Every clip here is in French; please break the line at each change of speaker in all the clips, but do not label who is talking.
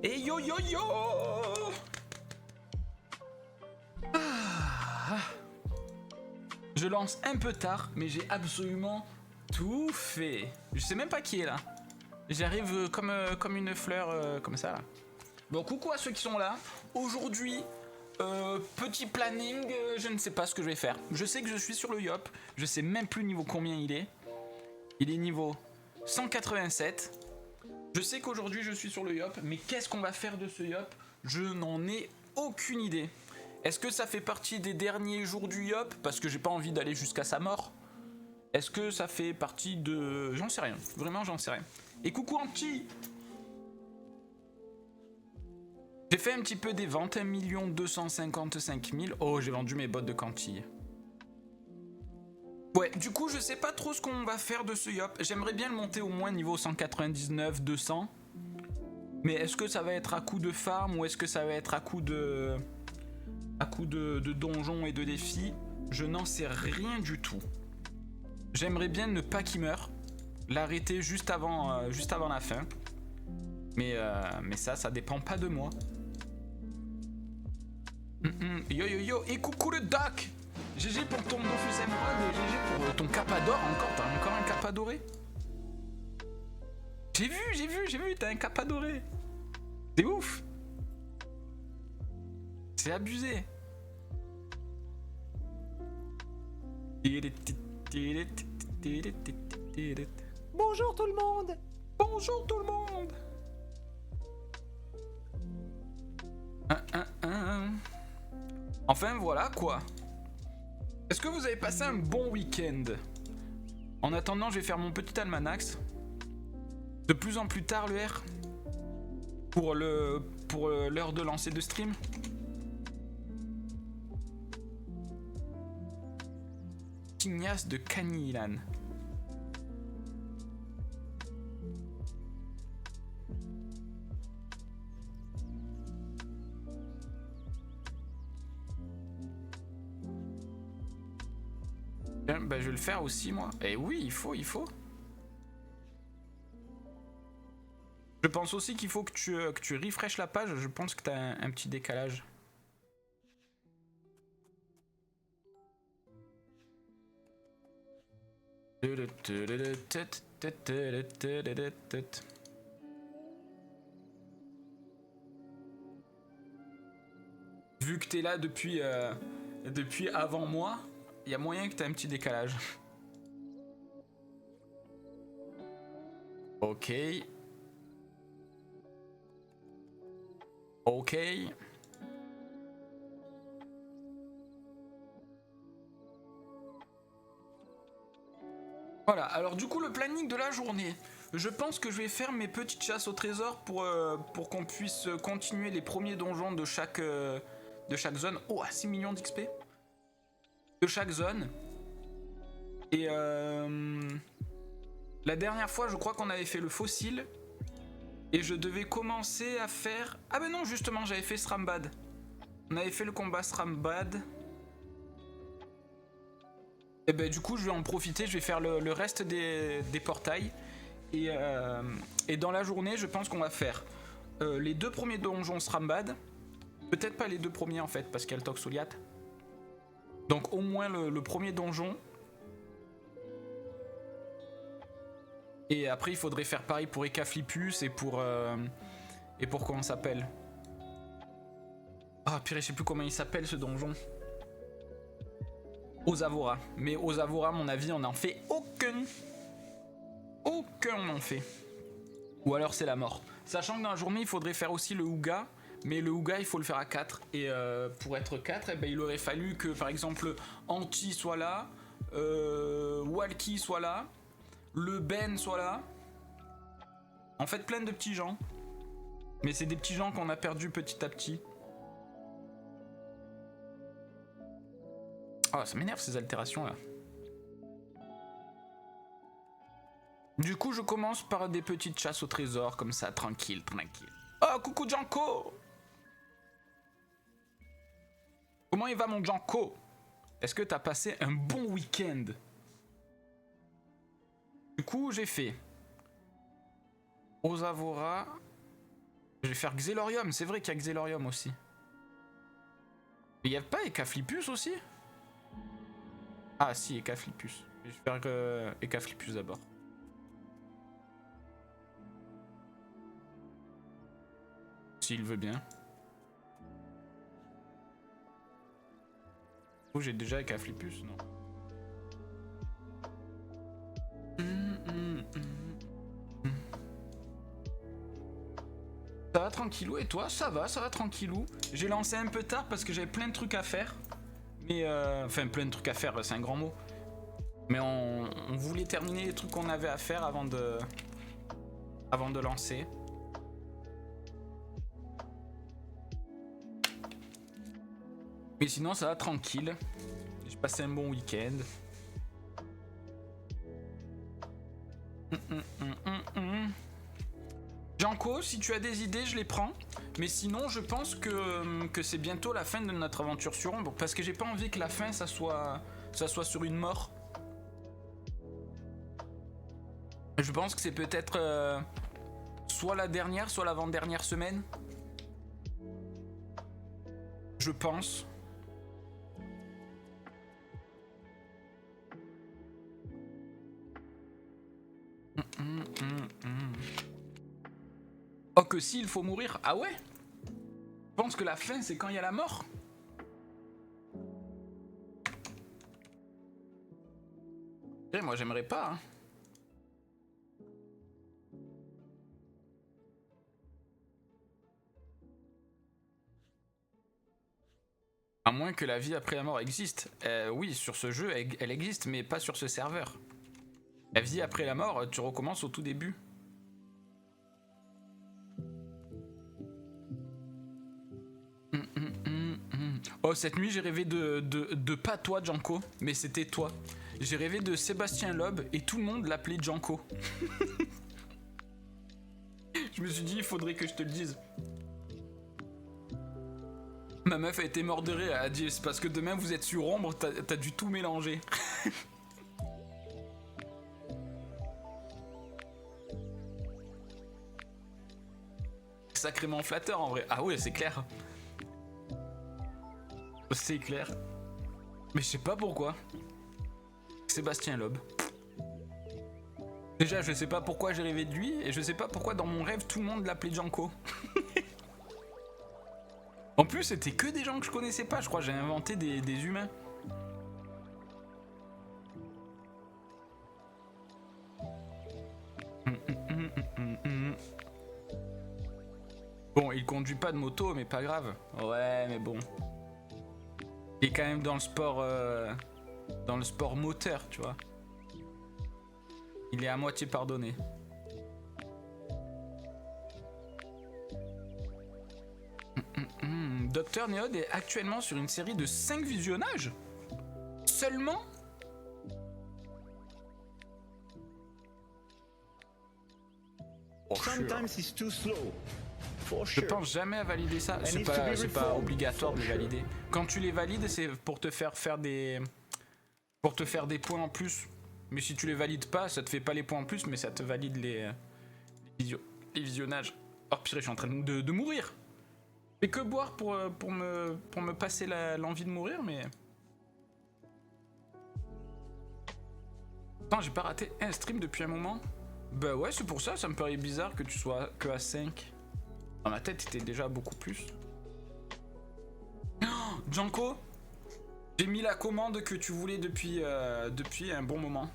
Et yo yo yo. Ah. Je lance un peu tard, mais j'ai absolument tout fait. Je sais même pas qui est là. J'arrive comme une fleur, comme ça là. Bon, coucou à ceux qui sont là. Aujourd'hui, petit planning, je ne sais pas ce que je vais faire. Je sais que je suis sur le Yop. Je sais même plus niveau combien il est. Il est niveau 187. Je sais qu'aujourd'hui je suis sur le Yop, mais qu'est-ce qu'on va faire de ce Yop? Je n'en ai aucune idée. Est-ce que ça fait partie des derniers jours du Yop parce que j'ai pas envie d'aller jusqu'à sa mort? Est-ce que ça fait partie de... J'en sais rien, vraiment j'en sais rien. Et coucou Anti. J'ai fait un petit peu des ventes, 1 255 000. Oh, j'ai vendu mes bottes de Cantilly. Ouais, du coup, je sais pas trop ce qu'on va faire de ce Yop. J'aimerais bien le monter au moins niveau 199, 200. Mais est-ce que ça va être à coup de farm ou est-ce que ça va être à coup de... de donjons et de défis? Je n'en sais rien du tout. J'aimerais bien ne pas qu'il meure. L'arrêter juste avant la fin. Mais ça dépend pas de moi. Yo yo yo, et coucou le doc! GG pour ton Dofus Emerald et GG pour ton Kappa d'or encore, t'as encore un Kappa doré? J'ai vu, t'as un Kappa doré! C'est ouf! C'est abusé!
Bonjour tout le monde.
Bonjour tout le monde! Enfin voilà quoi! Est-ce que vous avez passé un bon week-end? En attendant, je vais faire mon petit almanax. De plus en plus tard le R. Pour l'heure de lancer de stream. Tignasse de Canilan. Bah, je vais le faire aussi moi. Et oui, il faut. Je pense aussi qu'il faut que tu refreshes la page. Je pense que t'as un petit décalage. Vu que t'es là depuis avant moi, il y a moyen que t'aies un petit décalage. Ok. Ok. Voilà, alors du coup le planning de la journée. Je pense que je vais faire mes petites chasses au trésor pour qu'on puisse continuer les premiers donjons de chaque zone. Oh, à 6 millions d'XP de chaque zone. Et la dernière fois, je crois qu'on avait fait le fossile. Et je devais commencer à faire... Ah ben non, justement, j'avais fait Srambad. On avait fait le combat Srambad. Et ben du coup, je vais en profiter, je vais faire le reste des portails. Et dans la journée, je pense qu'on va faire les 2 premiers donjons Srambad. Peut-être pas les 2 premiers en fait, parce qu'il y a le Toxuliat. Donc au moins le premier donjon. Et après, il faudrait faire pareil pour Ekaflipus et pour comment ça s'appelle? Ah purée, je sais plus comment il s'appelle ce donjon. Ozavora. Mais Ozavora, à mon avis, on n'en fait aucun. Aucun on en fait. Ou alors c'est la mort. Sachant que dans la journée, il faudrait faire aussi le Ouga. Mais le Ouga, il faut le faire à 4. Et pour être 4, eh ben, il aurait fallu que, par exemple, Anti soit là, Walkie soit là, le Ben soit là. En fait, plein de petits gens. Mais c'est des petits gens qu'on a perdus petit à petit. Oh, ça m'énerve ces altérations là. Du coup, je commence par des petites chasses au trésor, comme ça, tranquille. Oh, coucou Janko! Comment il va mon Janko? Est-ce que t'as passé un bon week-end? Du coup, j'ai fait Ozavora. Je vais faire Xelorium, c'est vrai qu'il y a Xelorium aussi. Mais y a pas Ecaflipus aussi? Ah si, Ecaflipus. Je vais faire Ecaflipus d'abord. S'il veut bien. Oh, j'ai déjà Ecaflipus, non? Ça va tranquillou, et toi? Ça va tranquillou. J'ai lancé un peu tard parce que j'avais plein de trucs à faire. Mais enfin, plein de trucs à faire, c'est un grand mot. Mais on voulait terminer les trucs qu'on avait à faire avant de lancer. Mais sinon, ça va tranquille. J'ai passé un bon week-end. Janko, si tu as des idées, je les prends. Mais sinon, je pense que c'est bientôt la fin de notre aventure sur Ombre. Parce que j'ai pas envie que la fin, ça soit sur une mort. Je pense que c'est peut-être soit la dernière, soit l'avant-dernière semaine. Je pense. Oh, que si, il faut mourir. Ah ouais? Je pense que la fin, c'est quand il y a la mort. Et moi, j'aimerais pas. Hein. À moins que la vie après la mort existe. Oui, sur ce jeu, elle existe, mais pas sur ce serveur. La vie après la mort, tu recommences au tout début. Oh, cette nuit, j'ai rêvé de pas toi, Janko, mais c'était toi. J'ai rêvé de Sébastien Loeb et tout le monde l'appelait Janko. Je me suis dit, il faudrait que je te le dise. Ma meuf a été morte de rire, elle a dit, c'est parce que demain vous êtes sur Ombre, t'as dû tout mélanger. Sacrément flatteur en vrai. Ah ouais, c'est clair. C'est clair. Mais je sais pas pourquoi. Sébastien Loeb. Déjà, je sais pas pourquoi j'ai rêvé de lui, et je sais pas pourquoi dans mon rêve tout le monde l'appelait Janko. En plus, c'était que des gens que je connaissais pas, je crois. J'ai inventé des humains. Bon, il conduit pas de moto, mais pas grave. Ouais, mais bon. Il est quand même dans le sport moteur, tu vois. Il est à moitié pardonné. Dr Neod est actuellement sur une série de 5 visionnages. Seulement?
Sometimes it's too slow.
Je pense jamais à valider ça. C'est pas obligatoire de les valider. Quand tu les valides, c'est pour te faire des points en plus. Mais si tu les valides pas, ça te fait pas les points en plus, mais ça te valide les visionnages. Oh purée, je suis en train de mourir. Je fais que boire pour me passer l'envie de mourir, mais... Attends, j'ai pas raté un stream depuis un moment. Bah ouais, c'est pour ça, ça me paraît bizarre que tu sois que à 5. Dans ma tête, c'était déjà beaucoup plus. Oh, Janko, j'ai mis la commande que tu voulais depuis un bon moment.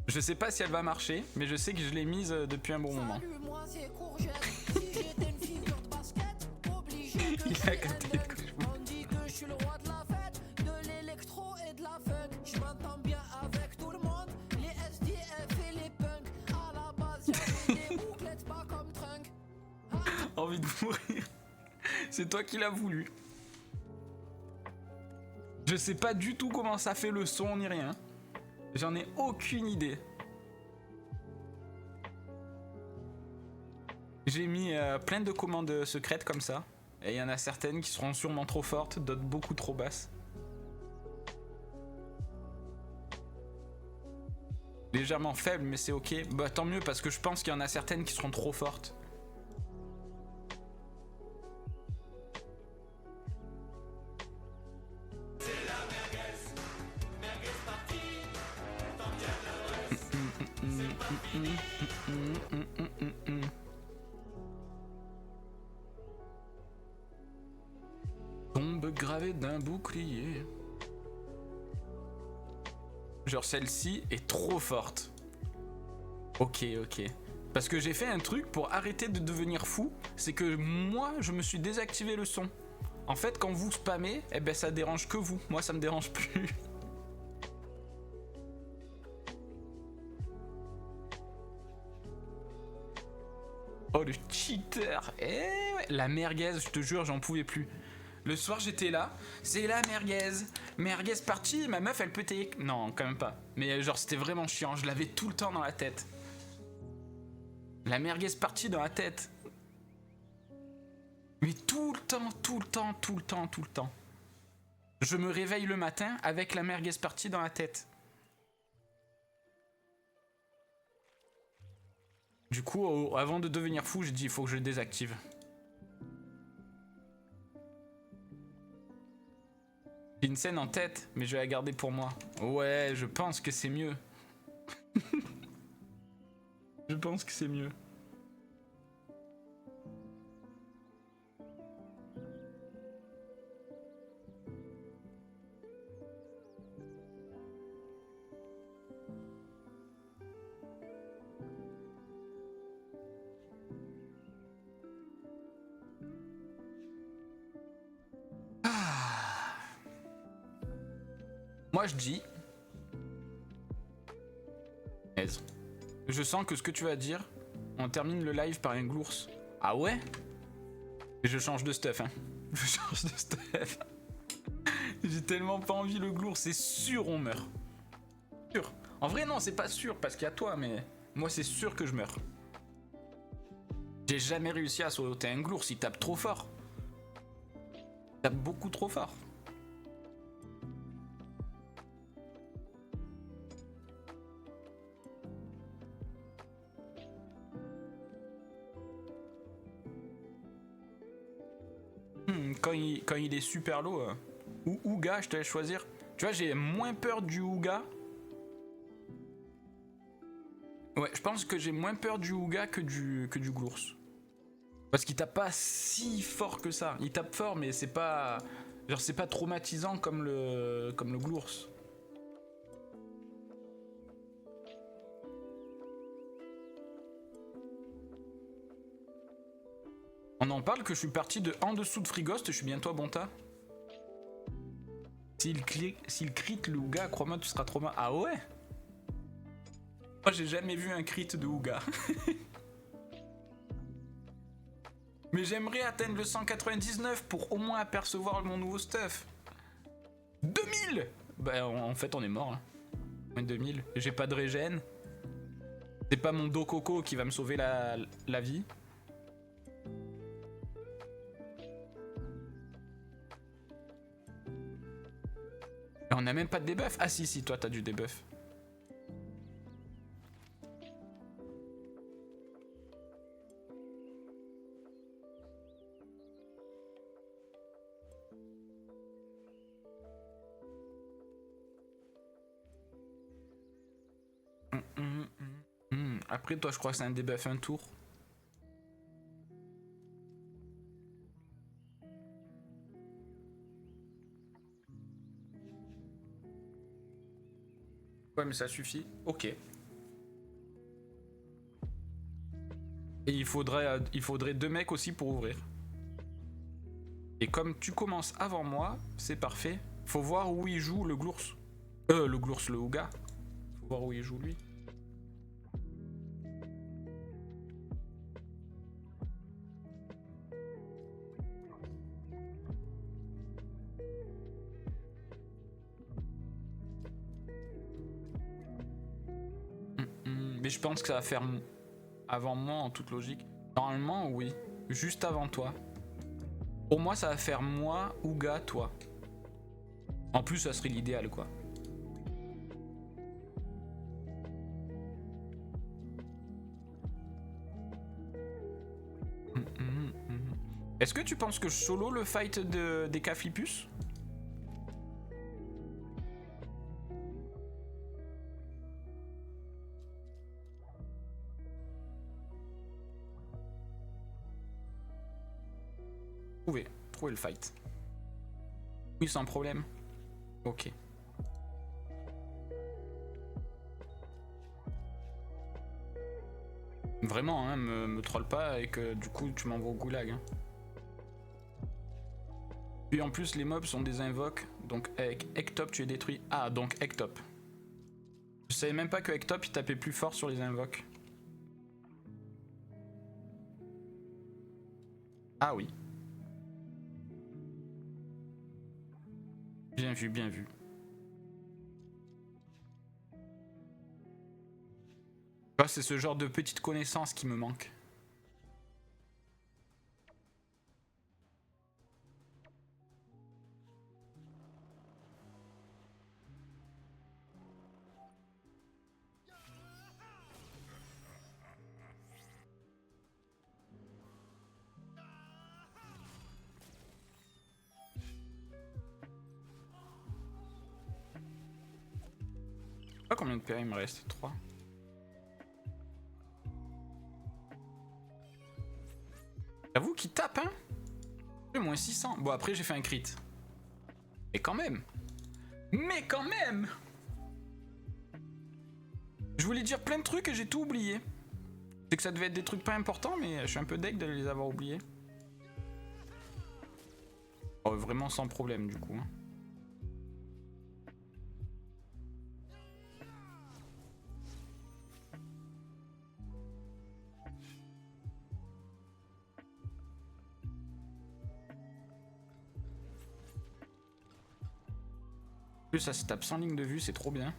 Je sais pas si elle va marcher, mais je sais que je l'ai mise depuis un bon moment.
Moi, c'est Courgette. Si j'étais une figure de basket, obligé que
Il a capté.
on dit que je suis le roi de la fête, de l'électro et de la funk. Je m'entends bien avec tout le monde, les SDF et les punks. À la base, j'avais des bouclettes pas comme Trunk.
Envie de mourir. C'est toi qui l'as voulu. Je sais pas du tout comment ça fait le son ni rien. J'en ai aucune idée. J'ai mis plein de commandes secrètes comme ça. Et il y en a certaines qui seront sûrement trop fortes, d'autres beaucoup trop basses. Légèrement faible, mais c'est ok. Bah tant mieux, parce que je pense qu'il y en a certaines qui seront trop fortes. Tombe gravée d'un bouclier. Genre celle-ci est trop forte. Ok, ok. Parce que j'ai fait un truc pour arrêter de devenir fou, c'est que moi, je me suis désactivé le son. En fait, quand vous spammez, eh ben ça dérange que vous. Moi, ça me dérange plus. Oh, le cheater. Eh ouais, la merguez, je te jure, j'en pouvais plus. Le soir, j'étais là, c'est la merguez. Merguez partie, ma meuf, elle peut Non, quand même pas. Mais genre, c'était vraiment chiant, je l'avais tout le temps dans la tête. La merguez partie dans la tête. Mais tout le temps, tout le temps, tout le temps, tout le temps. Je me réveille le matin avec la merguez partie dans la tête. Du coup, avant de devenir fou, j'ai dit, il faut que je le désactive. J'ai une scène en tête, mais je vais la garder pour moi. Ouais, je pense que c'est mieux. Je pense que c'est mieux. Moi je dis... Je sens que ce que tu vas dire, on termine le live par un glours. Ah ouais? Et je change de stuff, hein. Je change de stuff. J'ai tellement pas envie le glours, c'est sûr on meurt. Sûr. En vrai non, c'est pas sûr parce qu'il y a toi, mais moi c'est sûr que je meurs. J'ai jamais réussi à sauter un glours, il tape trop fort. Il tape beaucoup trop fort. Quand il est super low, ou Ouga, je te laisse choisir. Tu vois, j'ai moins peur du Ouga. Ouais, je pense que j'ai moins peur du Ouga que du glours. Parce qu'il tape pas si fort que ça. Il tape fort, mais c'est pas... Genre, c'est pas traumatisant comme le glours. On en parle que je suis parti de en dessous de Frigost, je suis bientôt à Bonta. S'il crit le Ouga, crois-moi, tu seras trop mal. Ah ouais? Moi, j'ai jamais vu un crit de Ouga. Mais j'aimerais atteindre le 199 pour au moins apercevoir mon nouveau stuff. 2000! Bah, en fait, on est mort. Hein. Moins de 2000. J'ai pas de régène. C'est pas mon Dokoko qui va me sauver la vie. On a même pas de debuff. Ah si, toi t'as du debuff. Après toi je crois que c'est un debuff un tour. Ouais mais ça suffit. Ok. Et il faudrait 2 mecs aussi pour ouvrir. Et comme tu commences avant moi, c'est parfait. Faut voir où il joue le glours. Le Ouga. Faut voir où il joue lui. Mais je pense que ça va faire avant moi en toute logique. Normalement oui, juste avant toi. Pour moi ça va faire moi, Ouga, toi. En plus ça serait l'idéal quoi. Est-ce que tu penses que je solo le fight des Caflipus? Trouver le fight. Oui, sans problème. Ok. Vraiment, hein, me troll pas et que du coup tu m'envoies au goulag. Hein. Puis en plus les mobs sont des invoques, donc avec Ectop tu es détruit. Ah, donc Ectop. Je savais même pas que Ectop il tapait plus fort sur les invoques. Ah oui. Bien vu, bien vu. Oh, c'est ce genre de petite connaissance qui me manque. Je sais pas combien de PA il me reste, 3. J'avoue qu'il tape, hein. J'ai moins 600. Bon, après, j'ai fait un crit. Mais quand même. Mais quand même. Je voulais dire plein de trucs et j'ai tout oublié. C'est que ça devait être des trucs pas importants, mais je suis un peu deg de les avoir oubliés. Oh, vraiment sans problème, du coup. En plus, ça se tape sans ligne de vue, c'est trop bien.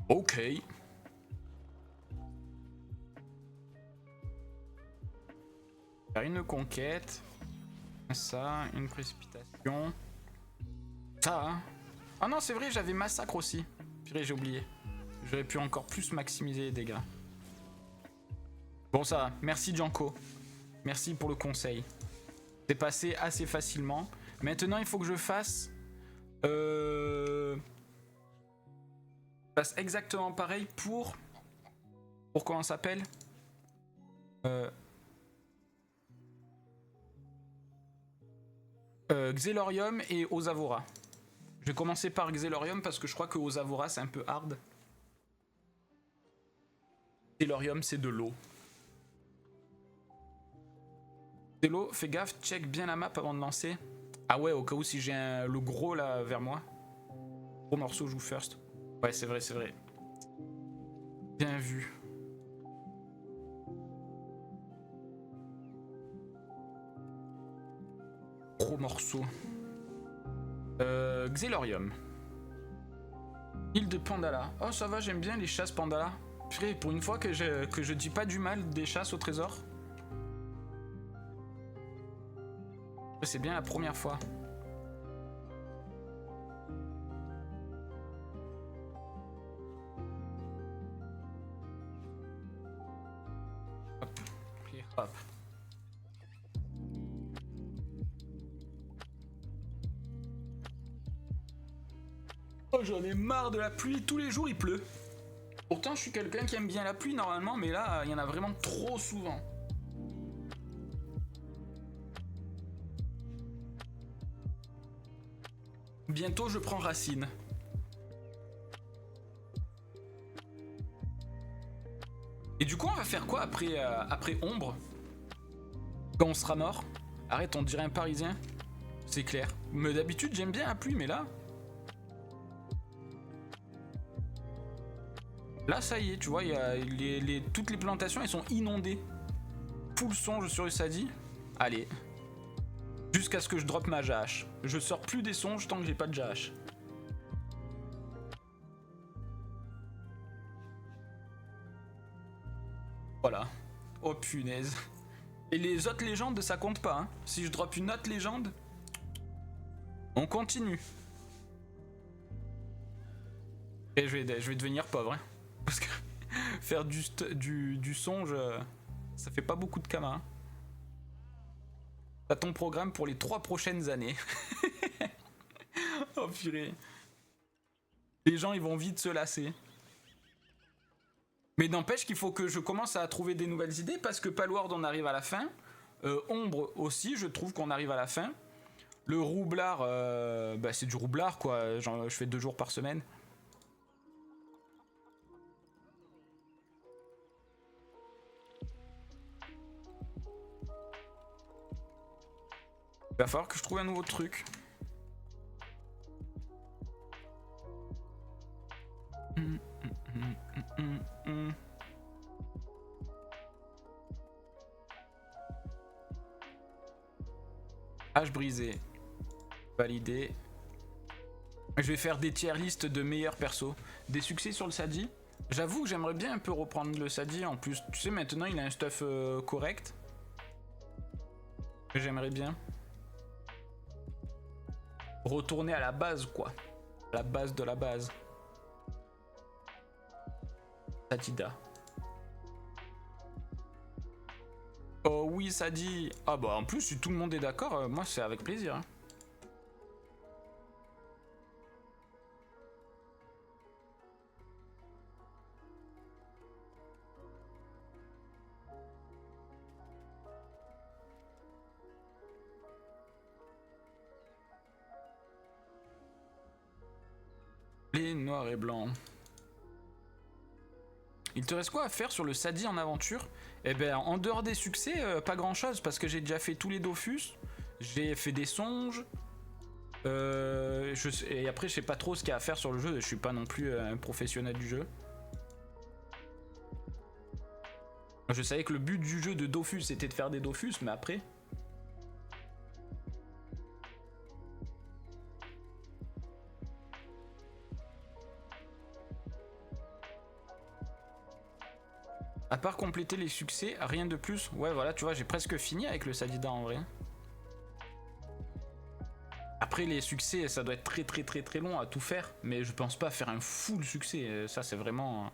Ok. Faire une conquête. Ça, une précipitation. Ça, hein. Ah non, c'est vrai, j'avais massacre aussi. Purée, j'ai oublié. J'aurais pu encore plus maximiser les dégâts. Bon, ça va. Merci, Janko. Merci pour le conseil. C'est passé assez facilement. Maintenant, il faut que je fasse... fasse exactement pareil pour... Pour comment ça s'appelle Xelorium et Osavora. Je vais commencer par Xelorium parce que je crois que Osavora c'est un peu hard. Xelorium c'est de l'eau. C'est l'eau, fais gaffe, check bien la map avant de lancer. Ah ouais, au cas où si j'ai le gros là vers moi. Gros morceau joue first. Ouais, c'est vrai, c'est vrai. Bien vu. Gros morceau. Xelorium. Île de Pandala. Oh, ça va, j'aime bien les chasses Pandala. Purée, pour une fois que je dis pas du mal des chasses au trésor. C'est bien la première fois. Hop. Et hop. Oh, j'en ai marre de la pluie. Tous les jours, il pleut. Pourtant, je suis quelqu'un qui aime bien la pluie normalement, mais là, il y en a vraiment trop souvent. Bientôt, je prends racine. Et du coup, on va faire quoi après Ombre? Quand on sera mort? Arrête, on dirait un Parisien. C'est clair. Mais d'habitude, j'aime bien la pluie, mais là... Là, ça y est, tu vois, y a toutes les plantations, elles sont inondées. Full songe sur Usadi. Allez. Jusqu'à ce que je droppe ma JH. Je sors plus des songes tant que j'ai pas de JH. Voilà. Oh punaise. Et les autres légendes, ça compte pas. Hein. Si je drop une autre légende, on continue. Et je vais devenir pauvre. Hein. Parce que faire du songe, ça fait pas beaucoup de camas. Hein. T'as ton programme pour les 3 prochaines années. Oh purée. Les gens ils vont vite se lasser. Mais n'empêche qu'il faut que je commence à trouver des nouvelles idées parce que Palworld on arrive à la fin. Ombre aussi, je trouve qu'on arrive à la fin. Le roublard, bah c'est du roublard quoi. Genre, je fais 2 jours par semaine. Il va falloir que je trouve un nouveau truc. Hache brisée. Validé. Je vais faire des tier list de meilleurs persos. Des succès sur le Sadie. J'avoue que j'aimerais bien un peu reprendre le Sadie. En plus, tu sais, maintenant il a un stuff correct. J'aimerais bien. Retourner à la base, quoi. À la base de la base. Satida. Oh oui, Sadie. Ah bah en plus, si tout le monde est d'accord, moi c'est avec plaisir. Hein. Les noirs et blancs. Il te reste quoi à faire sur le Sadie en aventure? Eh ben, en dehors des succès, pas grand chose parce que j'ai déjà fait tous les Dofus. J'ai fait des songes. Et après, je sais pas trop ce qu'il y a à faire sur le jeu. Je suis pas non plus un professionnel du jeu. Je savais que le but du jeu de Dofus c'était de faire des Dofus, mais après. À part compléter les succès, rien de plus. Ouais, voilà, tu vois, j'ai presque fini avec le Sadida en vrai. Après, les succès, ça doit être très long à tout faire. Mais je pense pas faire un full succès. Ça, c'est vraiment...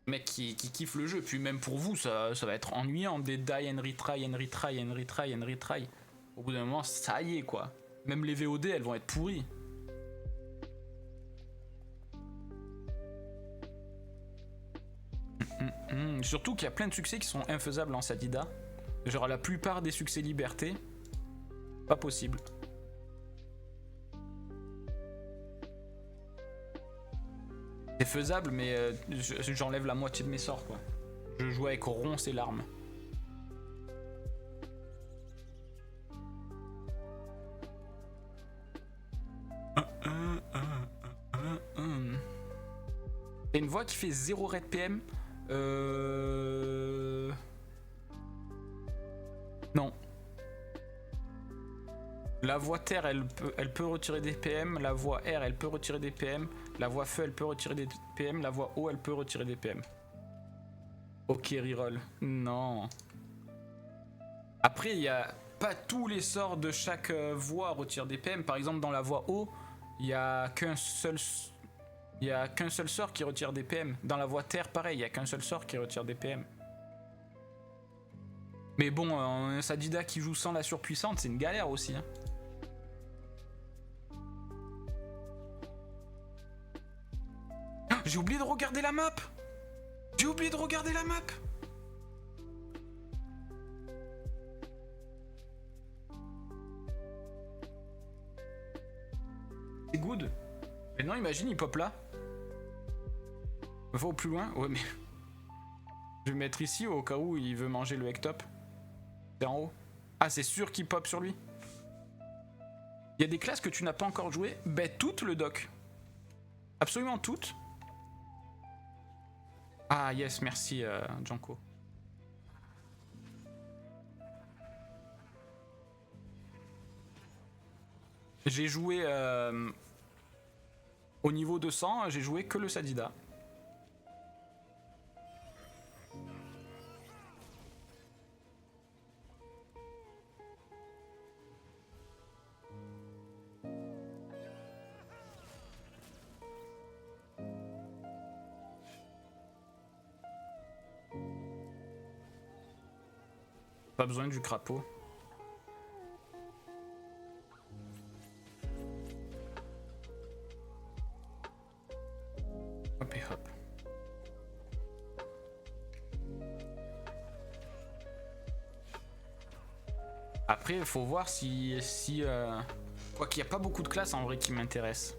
Mec qui kiffe le jeu. Puis même pour vous, ça va être ennuyant. Des die and retry and retry and retry and retry. Au bout d'un moment, ça y est, quoi. Même les VOD, elles vont être pourries. Surtout qu'il y a plein de succès qui sont infaisables en Sadida. Genre la plupart des succès liberté, pas possible. C'est faisable mais j'enlève la moitié de mes sorts quoi. Je joue avec ronces et larmes. T'as une voix qui fait 0 red PM. Non. La voix terre, elle peut retirer des PM. La voix R, elle peut retirer des PM. La voix feu, elle peut retirer des PM. La voix eau, elle peut retirer des PM. Ok, reroll. Non. Après, il y a pas tous les sorts de chaque voix retirent des PM. Par exemple, dans la voix eau, il y a qu'un seul sort qui retire des PM. Dans la voie terre, pareil, il n'y a qu'un seul sort qui retire des PM. Mais bon, un Sadida qui joue sans la surpuissante, c'est une galère aussi. Hein. J'ai oublié de regarder la map. J'ai oublié de regarder la map. C'est good. Mais non, imagine, il pop là. Va au plus loin. Ouais, mais... Je vais mettre ici au cas où il veut manger le Hectop. C'est en haut. Ah, c'est sûr qu'il pop sur lui. Il y a des classes que tu n'as pas encore jouées. Ben, toutes, le doc. Absolument toutes. Ah, yes, merci, Janko. J'ai joué... Au niveau 200, j'ai joué que le Sadida. Pas besoin du crapaud. Hop et hop. Après, il faut voir si quoi qu'il n'y a pas beaucoup de classes en vrai qui m'intéressent.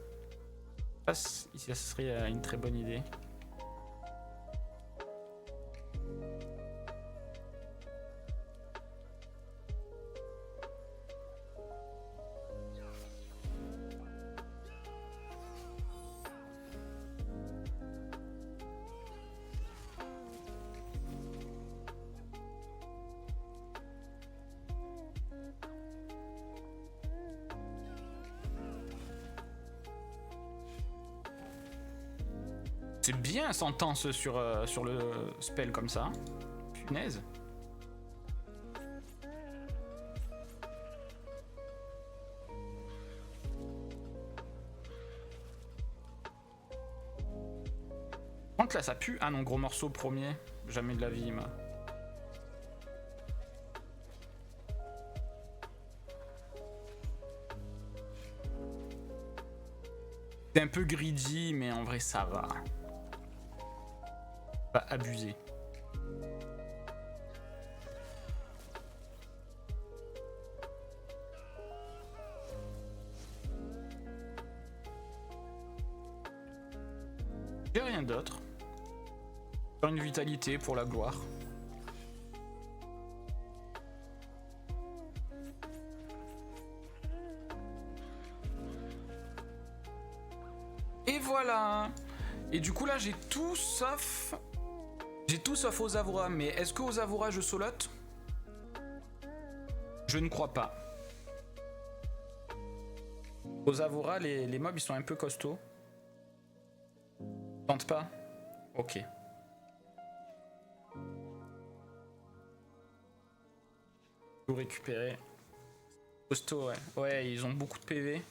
Je sais pas si ça serait une très bonne idée. C'est bien sentence sur le spell comme ça. Punaise. Par contre là ça pue. Ah non, gros morceau premier. Jamais de la vie, moi. C'est un peu greedy, mais en vrai ça va. Pas abusé. J'ai rien d'autre. Faire une vitalité pour la gloire. Et voilà. Et du coup là j'ai tout sauf... J'ai tout sauf Ozavora, mais est-ce que Ozavora je solote? Je ne crois pas. Ozavora, les mobs ils sont un peu costauds. Tente pas? Ok. Tout récupérer. Costaud, ouais. Ouais, ils ont beaucoup de PV.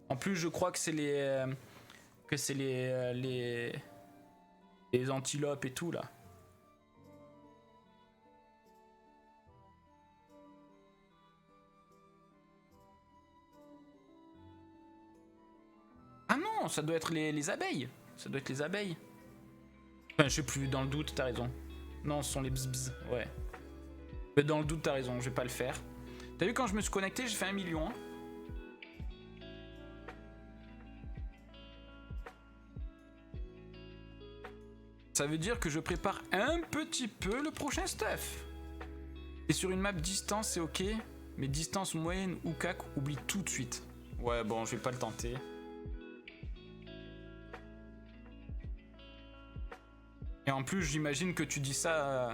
En plus, je crois que c'est les antilopes et tout là. Ah non, ça doit être les abeilles. Ça doit être les abeilles. Enfin, je sais plus, dans le doute, t'as raison. Non, ce sont les bzz, ouais. Mais dans le doute, t'as raison, je vais pas le faire. T'as vu, quand je me suis connecté, j'ai fait 1 million. Hein. Ça veut dire que je prépare un petit peu le prochain stuff. Et sur une map distance, c'est ok. Mais distance moyenne ou cac, oublie tout de suite. Ouais, bon, je vais pas le tenter. Et en plus, j'imagine que tu dis ça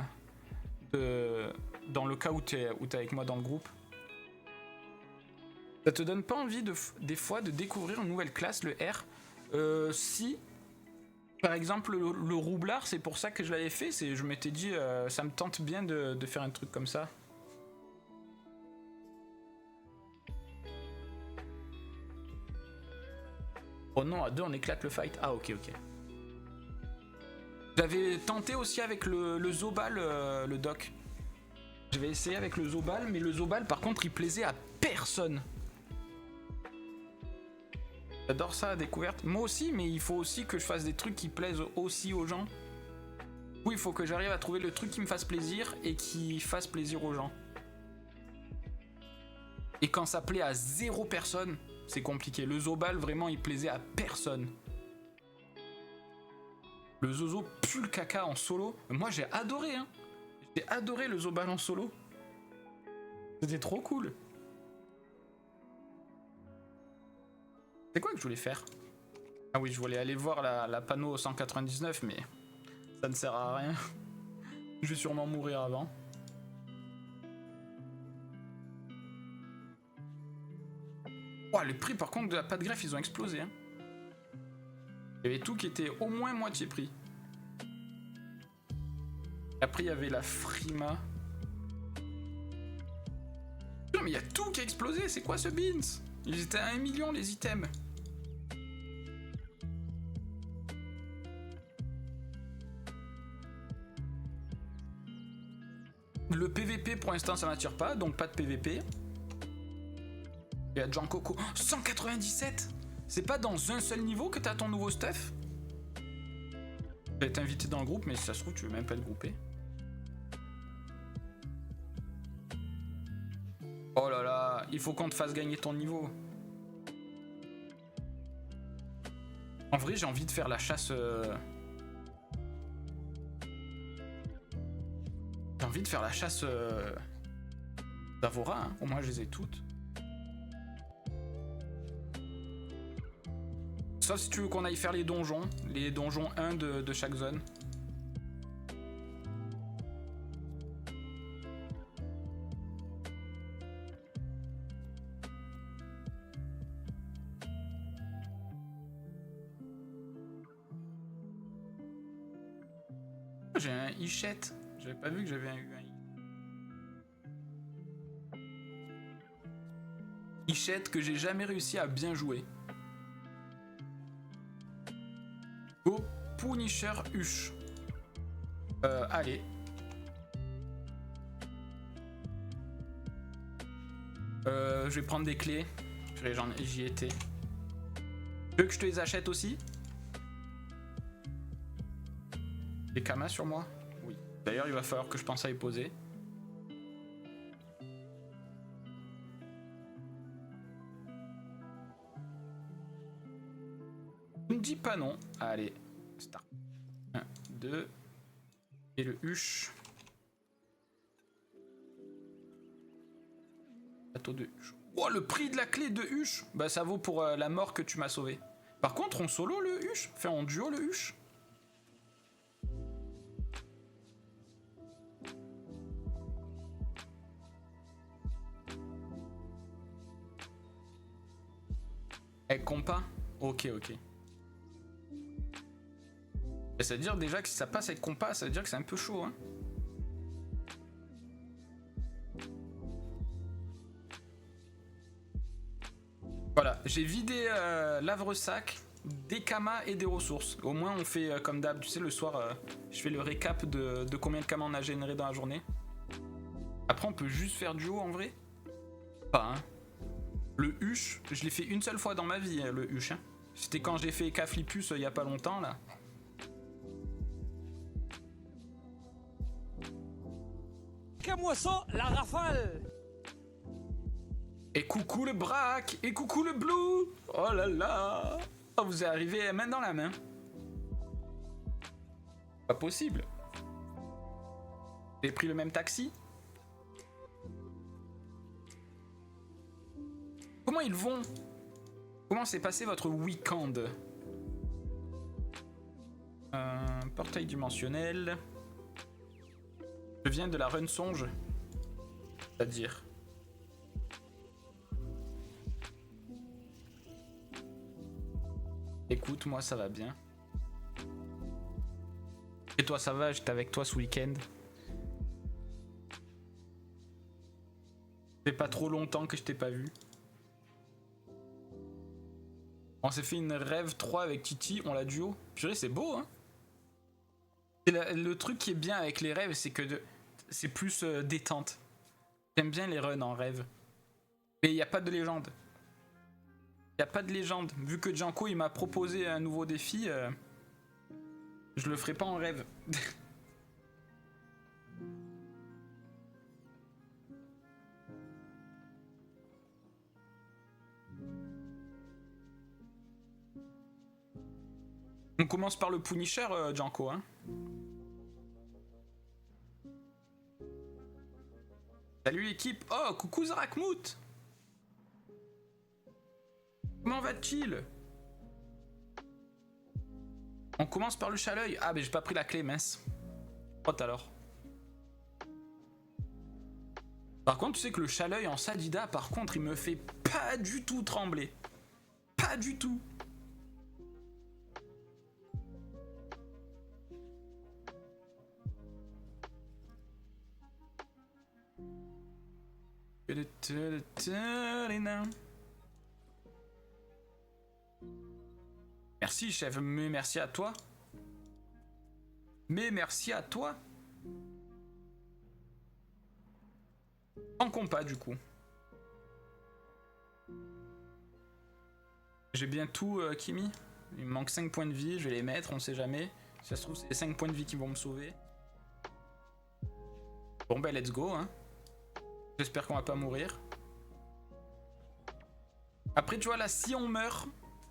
dans le cas où t'es avec moi dans le groupe. Ça te donne pas envie des fois de découvrir une nouvelle classe, le R? Si, par exemple, le roublard, c'est pour ça que je l'avais fait. Je m'étais dit, ça me tente bien de faire un truc comme ça. Oh non, à 2 on éclate le fight. Ah ok, ok. J'avais tenté aussi avec le Zobal, le doc. J'avais essayé avec le Zobal, mais le Zobal par contre il plaisait à personne. J'adore ça, la découverte. Moi aussi, mais il faut aussi que je fasse des trucs qui plaisent aussi aux gens. Oui, il faut que j'arrive à trouver le truc qui me fasse plaisir et qui fasse plaisir aux gens. Et quand ça plaît à 0 personne, c'est compliqué. Le Zobal, vraiment, il plaisait à personne. Le Zozo pue le caca en solo. Moi, j'ai adoré, hein. J'ai adoré le Zobal en solo. C'était trop cool. C'est quoi que je voulais faire? Ah oui, je voulais aller voir la panneau 199, mais ça ne sert à rien. Je vais sûrement mourir avant. Oh, les prix par contre de la pâte greffe, ils ont explosé, hein. Il y avait tout qui était au moins moitié prix. Après, il y avait la Frima. Putain, mais il y a tout qui a explosé. C'est quoi ce beans? Ils étaient à 1 million les items. Le PVP pour l'instant ça m'attire pas, donc pas de PVP. Il y a Jean Coco. Oh, 197. C'est pas dans un seul niveau que t'as ton nouveau stuff? Je vais t'inviter dans le groupe, mais si ça se trouve, tu veux même pas le grouper. Oh là là, il faut qu'on te fasse gagner ton niveau. En vrai, j'ai envie de faire la chasse... J'ai envie de faire la chasse... d'Avora, hein. Au moins je les ai toutes. Sauf si tu veux qu'on aille faire les donjons 1 de chaque zone. J'ai un Ichette. J'avais pas vu que j'avais eu un Ichette que j'ai jamais réussi à bien jouer. Go Punisher Huche. Allez. Je vais prendre des clés. J'y étais. Tu veux que je te les achète aussi? Des kamas sur moi? Oui. D'ailleurs, il va falloir que je pense à les poser. Ne me dis pas non. Allez, start. 1, 2. Et le huche. Bateau de huche. Oh, le prix de la clé de huche. Bah, ça vaut pour la mort que tu m'as sauvé. Par contre, on solo le huche? Enfin, en duo le huche? Avec compas? Ok, ok. Et ça veut dire déjà que si ça passe avec compas, ça veut dire que c'est un peu chaud, hein. Voilà, j'ai vidé l'havre-sac, des kamas et des ressources. Au moins on fait comme d'hab, tu sais, le soir, je fais le récap de combien de kamas on a généré dans la journée. Après on peut juste faire du haut en vrai. Pas, hein. Le huche, je l'ai fait une seule fois dans ma vie, hein, le huche. Hein. C'était quand j'ai fait Caflipus il y a pas longtemps là.
Qu'à-moi ça, la rafale!
Et coucou le braque, et coucou le blue. Oh là là. Oh, vous êtes arrivé main dans la main. Pas possible. Vous avez pris le même taxi? Comment ils vont? Comment s'est passé votre week-end? Portail dimensionnel. Je viens de la run songe. C'est-à-dire... Écoute, moi ça va bien. Et toi ça va? J'étais avec toi ce week-end. Ça fait pas trop longtemps que je t'ai pas vu. On s'est fait une rêve 3 avec Titi, on l'a duo. Purée, c'est beau, hein. Le truc qui est bien avec les rêves, c'est que c'est plus détente. J'aime bien les runs en rêve. Mais il n'y a pas de légende. Il n'y a pas de légende. Vu que Janko il m'a proposé un nouveau défi, je le ferai pas en rêve. On commence par le Punisher, Janko, hein. Salut l'équipe. Oh, coucou Zarakmout. Comment va-t-il? On commence par le chat-l'œil. Ah, mais j'ai pas pris la clé, mince. Oh, alors. Par contre, tu sais que le chat-l'œil en Sadida, par contre, il me fait pas du tout trembler. Pas du tout. Merci chef, mais merci à toi. Mais merci à toi. En compas du coup. J'ai bien tout Kimi. Il me manque 5 points de vie, je vais les mettre, on sait jamais. Si ça se trouve, c'est les 5 points de vie qui vont me sauver. Bon bah let's go hein. J'espère qu'on va pas mourir. Après tu vois là, si on meurt,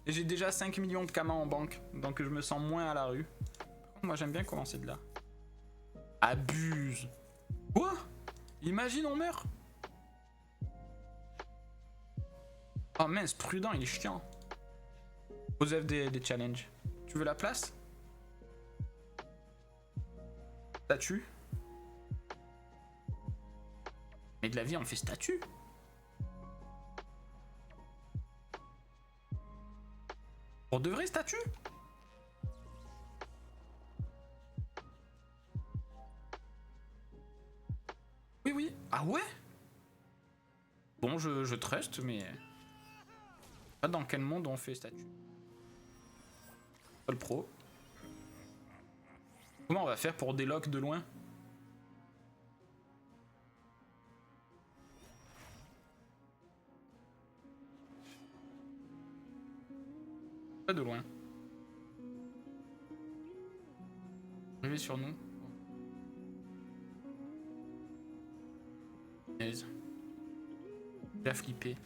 j'ai déjà 5 millions de kamas en banque. Donc je me sens moins à la rue. Par contre, moi j'aime bien commencer de là. Abuse. Quoi? Imagine on meurt. Oh mince, prudent, il est chiant. Osef des challenges. Tu veux la place? Statue. Mais de la vie, on fait statue. Pour de vraies statues? Oui, oui. Ah ouais? Bon, je trust, mais... Pas dans quel monde on fait statue. Pas le pro. Comment on va faire pour délock de loin? Pas de loin. Arriver sur nous. Aise. Il a flippé.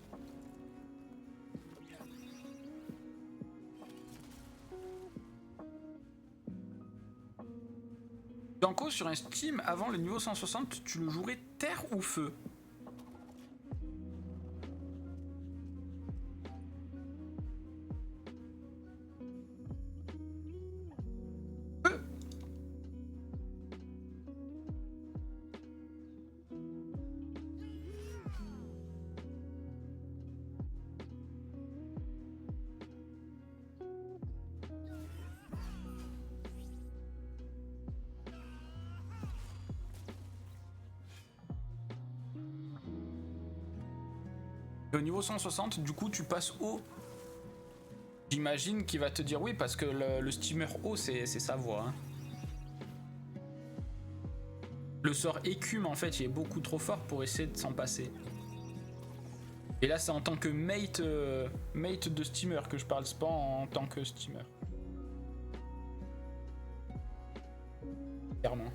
Danko sur un Steam avant le niveau 160, tu le jouerais terre ou feu? Feu. Et au niveau 160, du coup, tu passes haut. J'imagine qu'il va te dire oui, parce que le steamer haut, c'est sa voix. Hein. Le sort écume, en fait, il est beaucoup trop fort pour essayer de s'en passer. Et là, c'est en tant que mate, mate de steamer que je parle, c'est pas en tant que steamer. Clairement.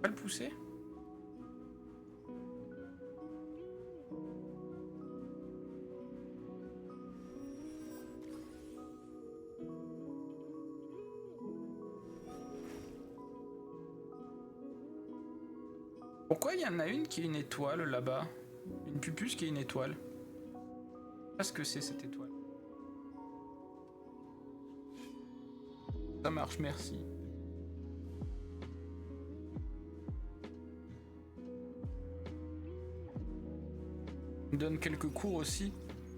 Pas le pousser. Pourquoi il y en a une qui est une étoile là-bas? Une pupuce qui est une étoile. Je sais pas ce que c'est cette étoile. Ça marche, merci. Il me donne quelques cours aussi.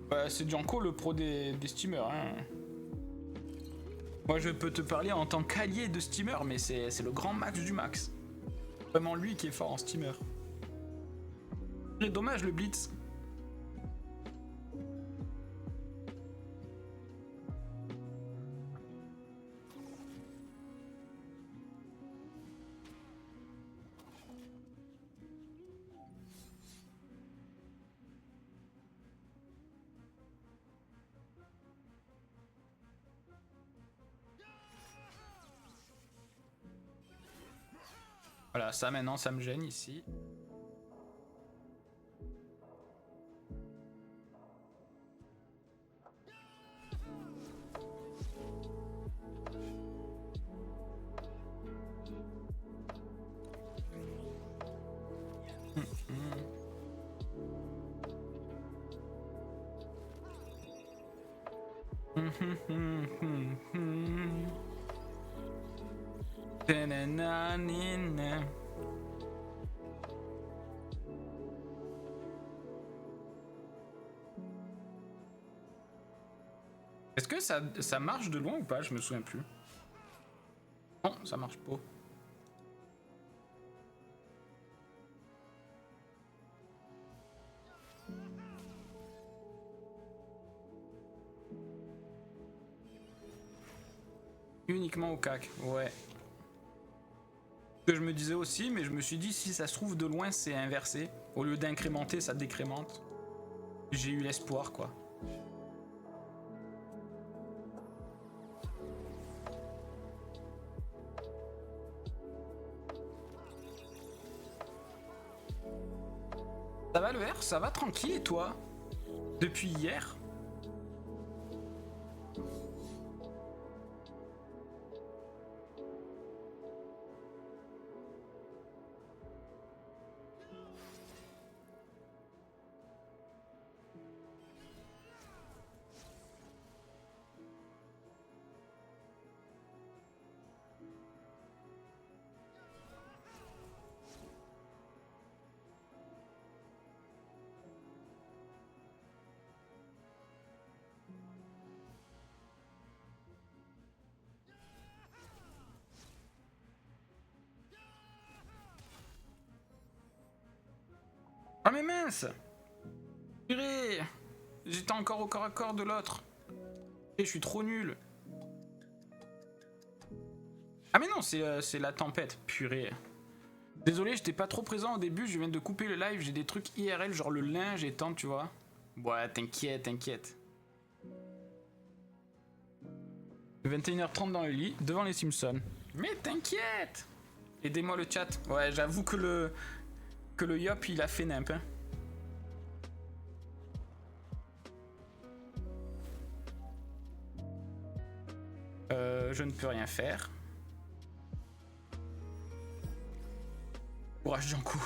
Bah, c'est Janko le pro des steamers. Hein. Moi je peux te parler en tant qu'allié de steamer, mais c'est le grand max du max. Vraiment lui qui est fort en steamer. C'est dommage le blitz. Voilà, ça maintenant, ça me gêne ici. Est-ce que ça marche de loin ou pas? Je me souviens plus. Non, ça marche pas. Uniquement au cac, ouais. Que je me disais aussi, mais je me suis dit si ça se trouve de loin c'est inversé. Au lieu d'incrémenter, ça décrémente. J'ai eu l'espoir quoi. Ça va le R? Ça va tranquille et toi? Depuis hier? Ah mais mince! Purée! J'étais encore au corps à corps de l'autre. Et je suis trop nul. Ah mais non, c'est la tempête. Purée. Désolé, j'étais pas trop présent au début, je viens de couper le live, j'ai des trucs IRL, genre le linge et tant, tu vois. Ouais, t'inquiète, t'inquiète. 21h30 dans le lit, devant les Simpsons. Mais t'inquiète! Aidez-moi le chat. Ouais, j'avoue que le Yop il a fait nimp. Hein. Je ne peux rien faire. Courage Janko.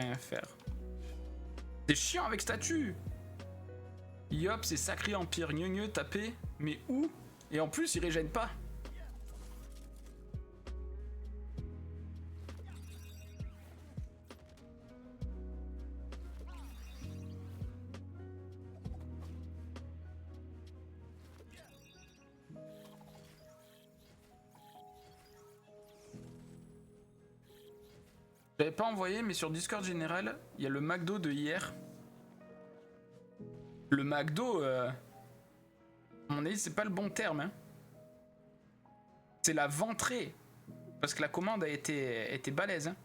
Rien faire. C'est chiant avec statut. Yop, c'est sacré empire. Gneu tapé. Mais où? Et en plus, il régène pas. J'avais pas envoyé, mais sur Discord général, il y a le McDo de hier. Le McDo, à mon avis, c'est pas le bon terme. Hein. C'est la ventrée. Parce que la commande a été balèze. Hein.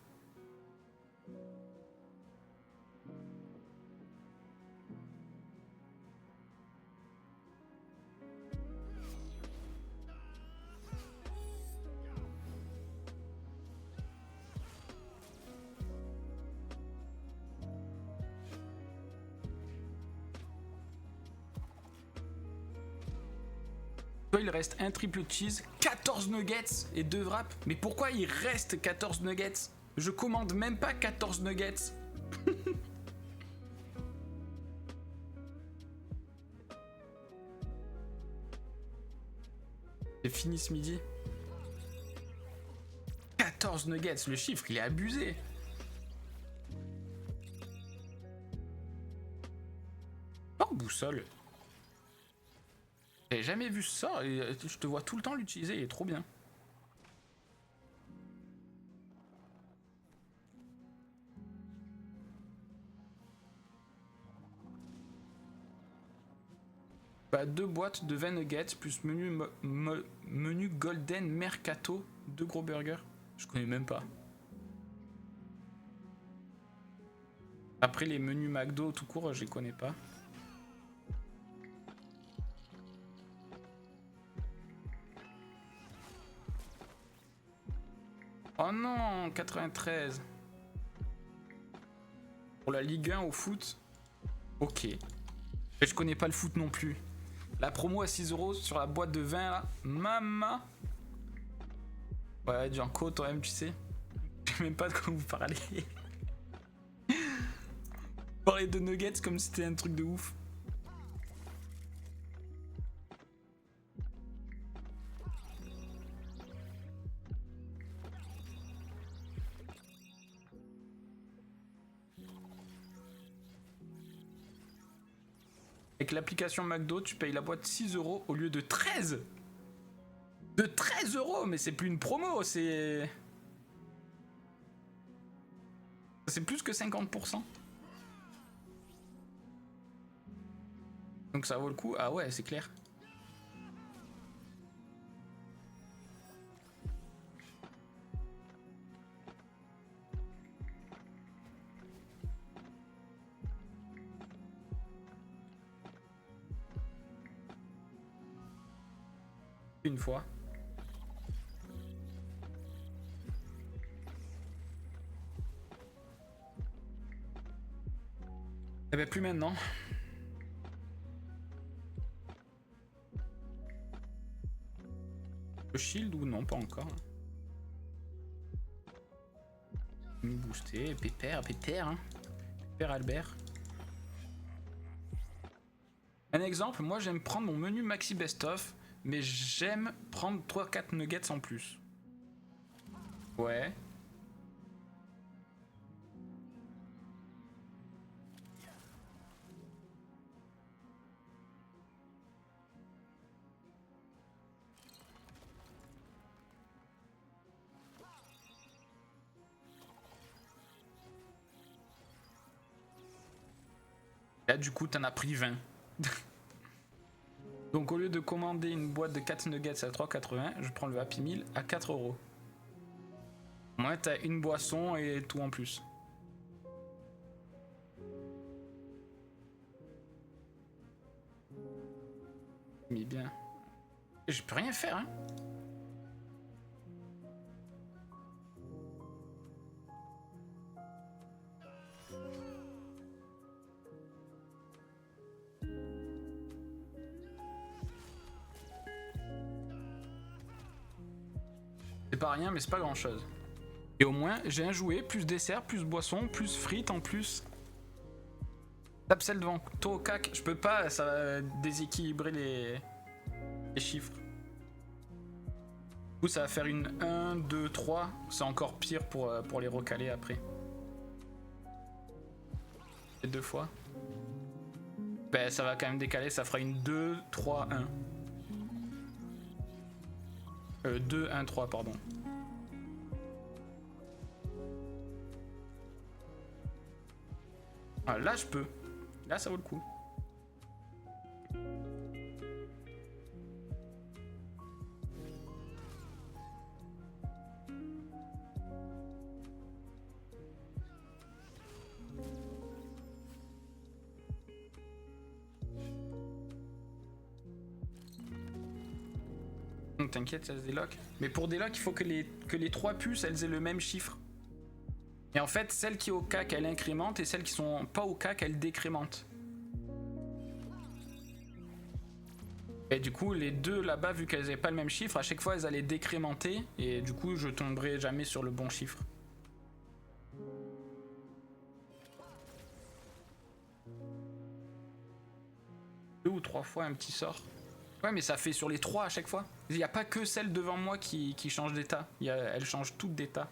Il reste un triple cheese, 14 nuggets et 2 wraps. Mais pourquoi il reste 14 nuggets? Je commande même pas 14 nuggets. C'est fini ce midi. 14 nuggets, le chiffre il est abusé. Oh boussole. J'avais jamais vu ça et je te vois tout le temps l'utiliser, il est trop bien. Bah, 2 boîtes de 20 nuggets plus menu Golden Mercato, 2 gros burgers. Je connais même pas. Après les menus McDo tout court, je les connais pas. Oh non, 93. Pour la Ligue 1 au foot. Ok. Et je connais pas le foot non plus. La promo à 6 € sur la boîte de 20 là. Mama. Ouais, Janko, toi-même, tu sais. Je sais même pas de quoi vous parlez. Parler de nuggets comme si c'était un truc de ouf. Avec l'application McDo, tu payes la boîte 6 € au lieu de 13. De 13 €, mais c'est plus une promo, c'est... C'est plus que 50%. Donc ça vaut le coup. Ah ouais, c'est clair. Une fois. Eh ben plus maintenant. Le shield ou non, pas encore. Me booster, pépère, hein. Pépère Albert. Un exemple, moi j'aime prendre mon menu maxi best-of, mais j'aime prendre 3-4 nuggets en plus. Ouais. Là du coup t'en as pris 20. Donc au lieu de commander une boîte de 4 nuggets à 3,80, je prends le Happy Meal à 4 €. Au moins t'as une boisson et tout en plus. Mais bien. Je peux rien faire hein. C'est pas rien mais c'est pas grand chose. Et au moins j'ai un jouet, plus dessert, plus boisson, plus frites en plus. Tape celle devant toi au cac, je peux pas, ça va déséquilibrer les chiffres. Du coup ça va faire une 1, 2, 3, c'est encore pire pour les recaler après. Et 2 fois. Ben ça va quand même décaler, ça fera une 2, 3, 1. 2, 1, 3 pardon. Ah, là je peux. Là ça vaut le coup. T'inquiète, ça se déloque. Mais pour délock, il faut que les 3 puces, elles aient le même chiffre. Et en fait, celle qui est au CAC, elle incrémente, et celles qui sont pas au CAC, elles décrémentent. Et du coup, les deux là-bas, vu qu'elles n'avaient pas le même chiffre, à chaque fois, elles allaient décrémenter, et du coup, je tomberai jamais sur le bon chiffre. Deux ou 3 fois un petit sort. Ouais, mais ça fait sur les 3 à chaque fois. Il n'y a pas que celle devant moi qui change d'état. Elle change toutes d'état.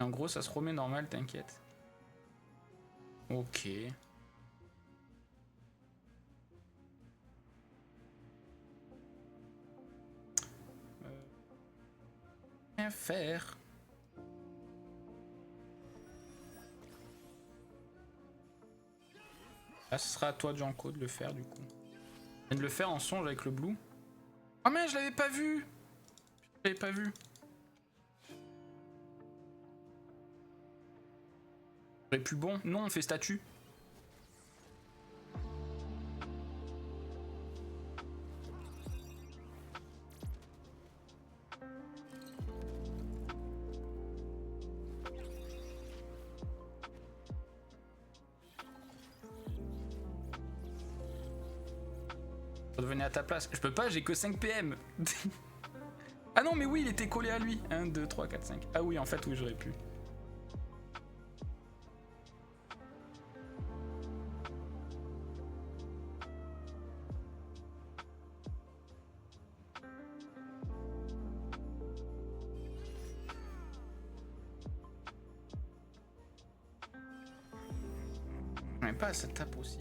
En gros, ça se remet normal, t'inquiète. Ok. Rien faire. Là, ce sera à toi, Janko, de le faire, du coup. Je viens de le faire en songe avec le blue. Oh mais je l'avais pas vu. Je l'avais pas vu. J'aurais pu bon. Non, on fait statue. Revenez à ta place. Je peux pas, j'ai que 5 PM. Ah non, mais oui, il était collé à lui. 1, 2, 3, 4, 5. Ah oui, en fait, oui, j'aurais pu. Mais pas, ça tape aussi.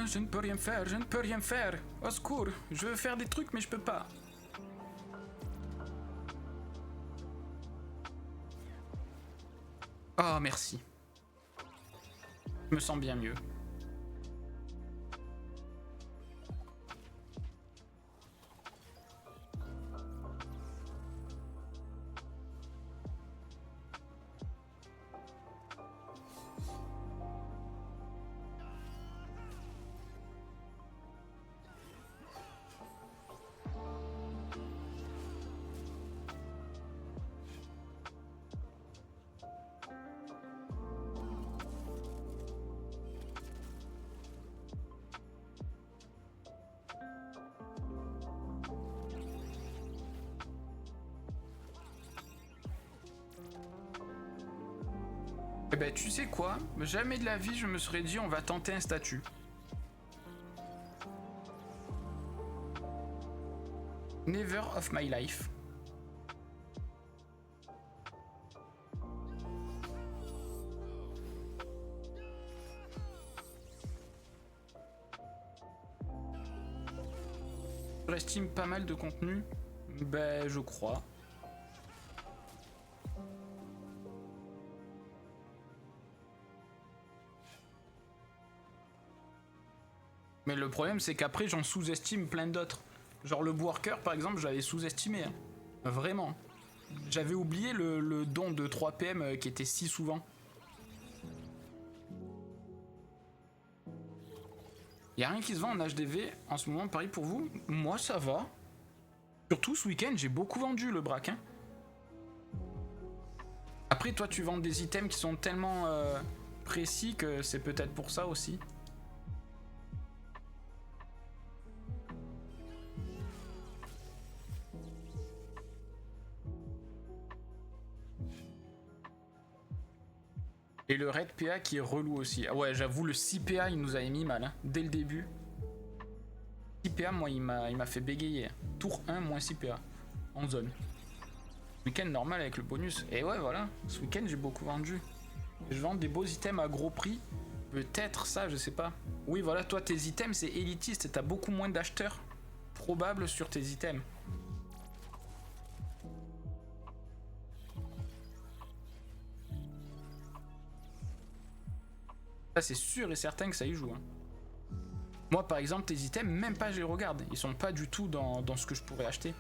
Je ne peux rien faire, je ne peux rien faire. Au secours, je veux faire des trucs mais je peux pas. Oh merci. Je me sens bien mieux. Eh ben, tu sais quoi? Jamais de la vie, je me serais dit, on va tenter un statut. Never of my life. J'estime pas mal de contenu. Ben, je crois. Mais le problème, c'est qu'après, j'en sous-estime plein d'autres. Genre le worker, par exemple, j'avais sous-estimé. Hein. Vraiment. J'avais oublié le don de 3 PM qui était si souvent. Y'a rien qui se vend en HDV en ce moment, pareil pour vous? Moi, ça va. Surtout ce week-end, j'ai beaucoup vendu le braque. Hein. Après, toi, tu vends des items qui sont tellement précis que c'est peut-être pour ça aussi. Et le raid PA qui est relou aussi. Ah ouais, j'avoue, le 6 PA, il nous avait mis mal, hein, dès le début. 6 PA, moi, il m'a fait bégayer. Tour 1, moins 6 PA. En zone. Week-end normal avec le bonus. Et ouais, voilà. Ce week-end, j'ai beaucoup vendu. Je vends des beaux items à gros prix. Peut-être ça, je sais pas. Oui, voilà, toi, tes items, c'est élitiste et t'as beaucoup moins d'acheteurs probables sur tes items. Ça, c'est sûr et certain que ça y joue. Hein. Moi, par exemple, tes items, même pas je les regarde. Ils sont pas du tout dans ce que je pourrais acheter.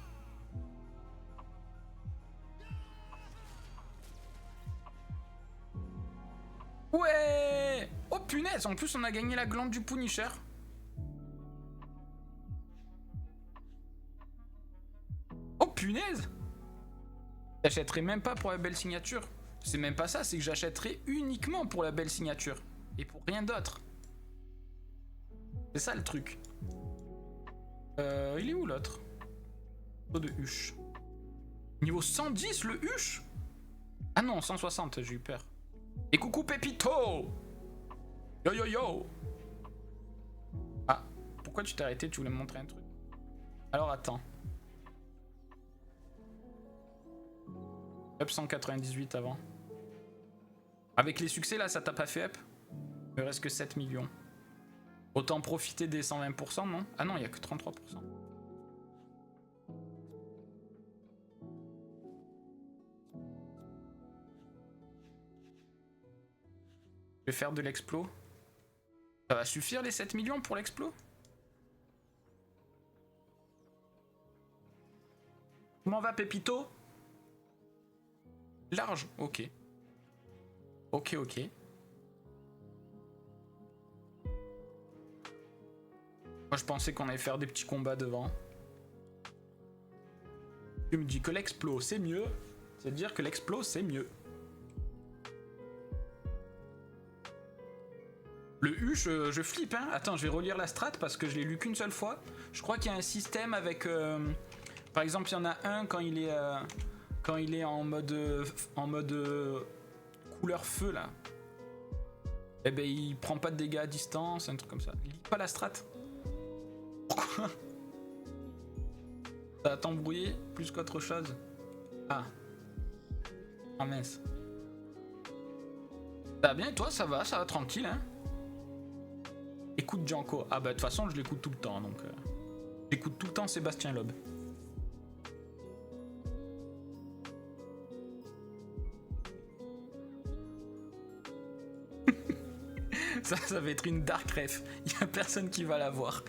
Ouais! Oh punaise! En plus, on a gagné la glande du Punisher. Oh punaise! J'achèterais même pas pour la belle signature. C'est même pas ça, c'est que j'achèterais uniquement pour la belle signature. Et pour rien d'autre. C'est ça le truc. Il est où l'autre? De Huche. Niveau 110 le Huche? Ah non, 160, j'ai eu peur. Et coucou Pépito! Yo yo yo! Ah, pourquoi tu t'es arrêté? Tu voulais me montrer un truc. Alors attends. Up 198 avant. Avec les succès là, ça t'a pas fait up? Il me reste que 7 millions. Autant profiter des 120%, non? Ah non, il n'y a que 33%. Je vais faire de l'explo. Ça va suffire les 7 millions pour l'explo? Comment va Pépito? Large, ok. Ok, ok. Moi je pensais qu'on allait faire des petits combats devant. Tu me dis que l'explo c'est mieux, c'est dire que l'explo c'est mieux. Le Huche, je flippe hein. Attends, je vais relire la strat parce que je l'ai lu qu'une seule fois. Je crois qu'il y a un système avec... par exemple, il y en a un quand il est en mode couleur feu là. Eh ben il prend pas de dégâts à distance, un truc comme ça. Il lit pas la strat. Pourquoi? Ça va t'embrouiller plus qu'autre chose. Ah. Ah mince. Ça va bien, toi, ça va tranquille, hein. Écoute Janko. Ah bah de toute façon, je l'écoute tout le temps, donc... J'écoute tout le temps Sébastien Loeb. Ça va être une dark ref. Il y a personne qui va la voir.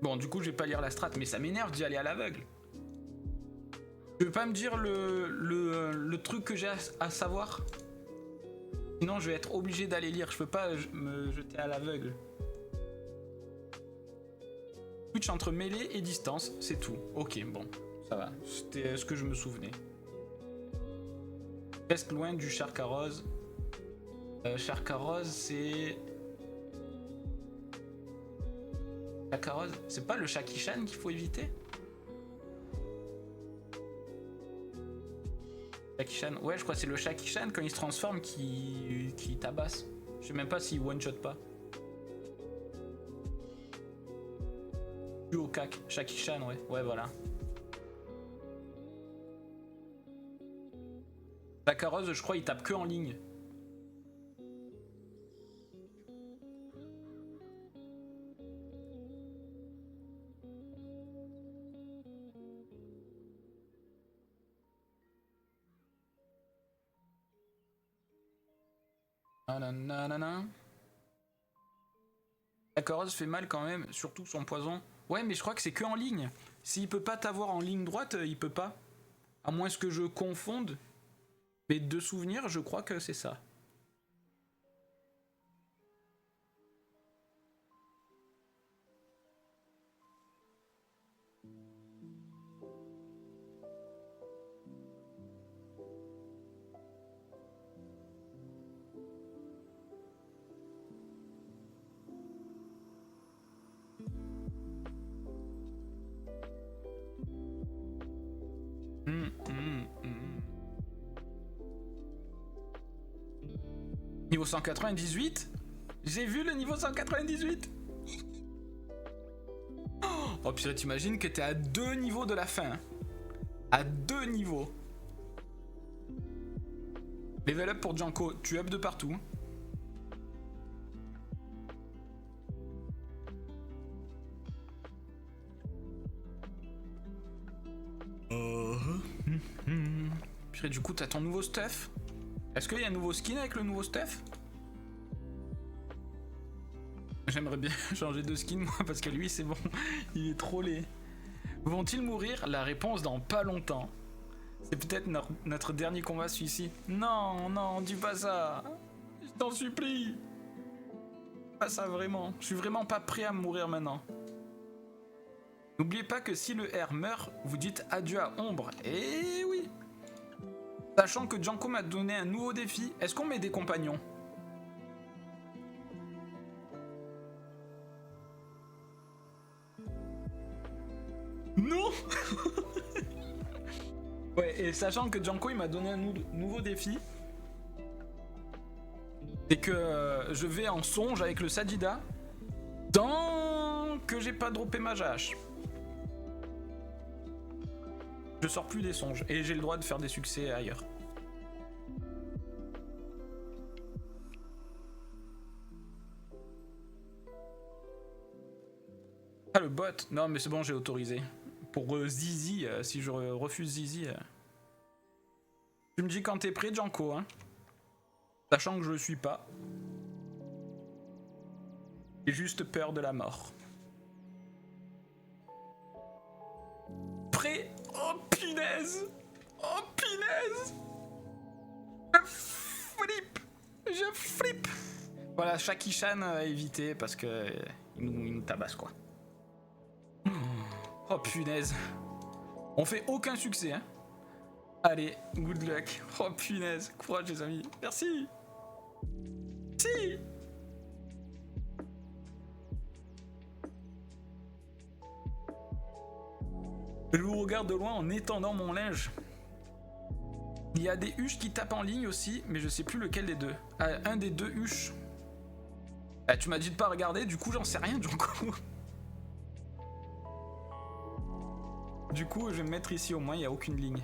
Bon, du coup, je vais pas lire la strat, mais ça m'énerve d'y aller à l'aveugle. Tu veux pas me dire le truc que j'ai à savoir? Sinon, je vais être obligé d'aller lire. Je peux pas me jeter à l'aveugle. Switch entre mêlée et distance, c'est tout. Ok, bon, ça va. C'était ce que je me souvenais. Reste loin du Charcarose. Charcarose, c'est... Charcarose, c'est pas le Shakishan qu'il faut éviter? Shakishan, ouais, je crois que c'est le Shakishan quand il se transforme qui tabasse. Je sais même pas s'il one-shot pas. Du au cac, Shakishan, ouais, ouais, voilà. Shakaros, je crois, il tape que en ligne. Nanana. Shakaros fait mal quand même, surtout son poison. Ouais, mais je crois que c'est que en ligne. S'il peut pas t'avoir en ligne droite, il peut pas. À moins que je confonde. Mais de souvenir, je crois que c'est ça. Niveau 198? J'ai vu le niveau 198. Oh putain, t'imagines que t'es à 2 niveaux de la fin. Hein. À 2 niveaux. Level up pour Janko, tu up de partout. Puis du coup, t'as ton nouveau stuff. Est-ce qu'il y a un nouveau skin avec le nouveau stuff? J'aimerais bien changer de skin, moi, parce que lui, c'est bon. Il est trop laid. Vont-ils mourir? La réponse dans pas longtemps. C'est peut-être notre dernier combat, celui-ci. Non, non, dis pas ça. Je t'en supplie. Pas ça, vraiment. Je suis vraiment pas prêt à mourir maintenant. N'oubliez pas que si le R meurt, vous dites adieu à Ombre. Eh oui. Sachant que Janko m'a donné un nouveau défi, est-ce qu'on met des compagnons? Non. Ouais, et sachant que Janko il m'a donné un nouveau défi, c'est que je vais en songe avec le Sadida tant que j'ai pas droppé ma hache. Je sors plus des songes et j'ai le droit de faire des succès ailleurs. Ah le bot, non mais c'est bon j'ai autorisé. Pour Zizi, si je refuse Zizi. Tu me dis quand t'es prêt Janko hein. Sachant que je le suis pas. J'ai juste peur de la mort. Prêt? Oh punaise! Oh punaise! Je flippe! Voilà, Shakishan à éviter parce que il nous tabasse quoi. Oh punaise! On fait aucun succès hein. Allez, good luck. Oh punaise, courage les amis. Merci! Si! Je vous regarde de loin en étendant mon linge. Il y a des huches qui tapent en ligne aussi, mais je sais plus lequel des deux. Un des deux huches. Ah, tu m'as dit de pas regarder, du coup j'en sais rien du coup. Du coup je vais me mettre ici au moins, il n'y a aucune ligne.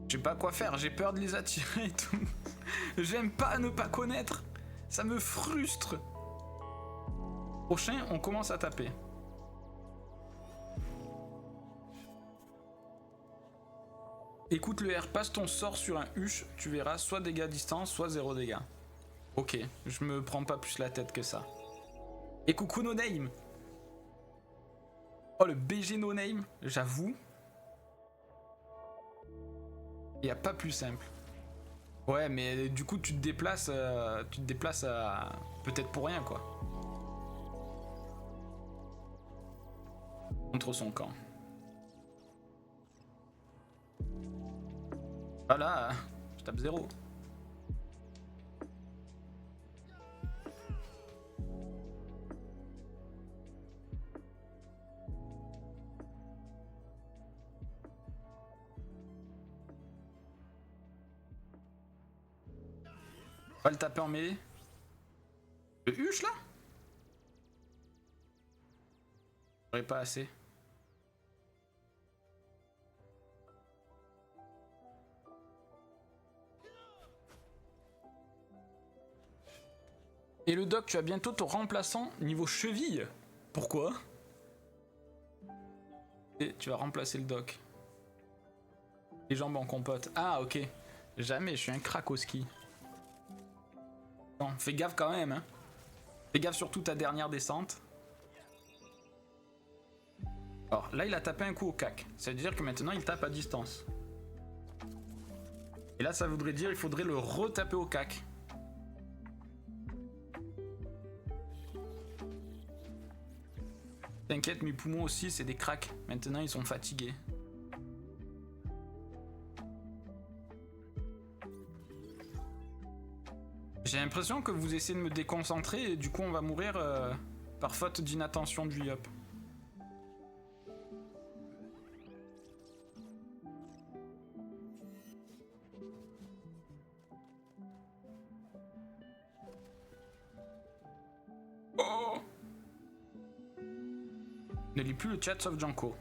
Je sais pas quoi faire, j'ai peur de les attirer et tout. J'aime pas ne pas connaître. Ça me frustre. Prochain, on commence à taper. Écoute le R, passe ton sort sur un huche, tu verras soit dégâts à distance, soit 0 dégâts. Ok, je me prends pas plus la tête que ça. Et coucou No Name. Oh le BG No Name, j'avoue. Il y a pas plus simple. Ouais, mais du coup, tu te déplaces peut-être pour rien, quoi. Contre son camp. Voilà, je tape 0. On va le taper en mêlée. Le huche là? J'aurais pas assez. Et le doc, tu as bientôt ton remplaçant niveau cheville. Pourquoi? Et tu vas remplacer le doc. Les jambes en compote. Ah ok. Jamais, je suis un crack au ski. Non, fais gaffe quand même, hein. Fais gaffe surtout ta dernière descente. Alors là, il a tapé un coup au cac. Ça veut dire que maintenant, il tape à distance. Et là, ça voudrait dire qu'il faudrait le retaper au cac. T'inquiète, mes poumons aussi, c'est des cracks. Maintenant, ils sont fatigués. J'ai l'impression que vous essayez de me déconcentrer et du coup, on va mourir par faute d'inattention du Yup. Oh! Ne lis plus le chat sauf Janko.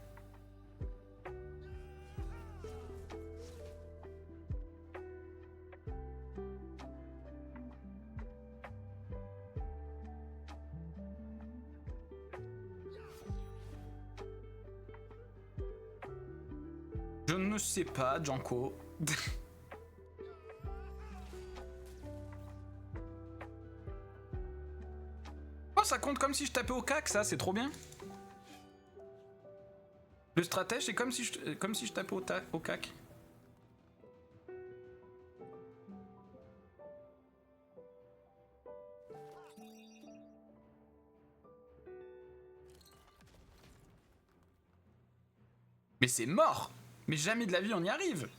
Je ne sais pas, Janko. Oh, ça compte comme si je tapais au cac, ça, c'est trop bien. Le stratège, c'est comme si je tapais au cac. Mais c'est mort! Mais jamais de la vie on y arrive!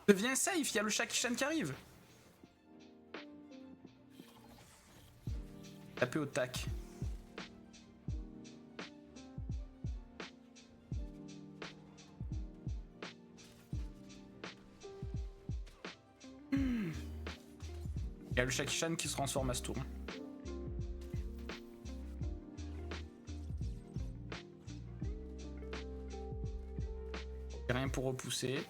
Deviens safe, il y a le Shaki-Chan qui arrive! Taper au tac. Il y a le Shaki-Chan qui se transforme à ce tour. Rien pour repousser.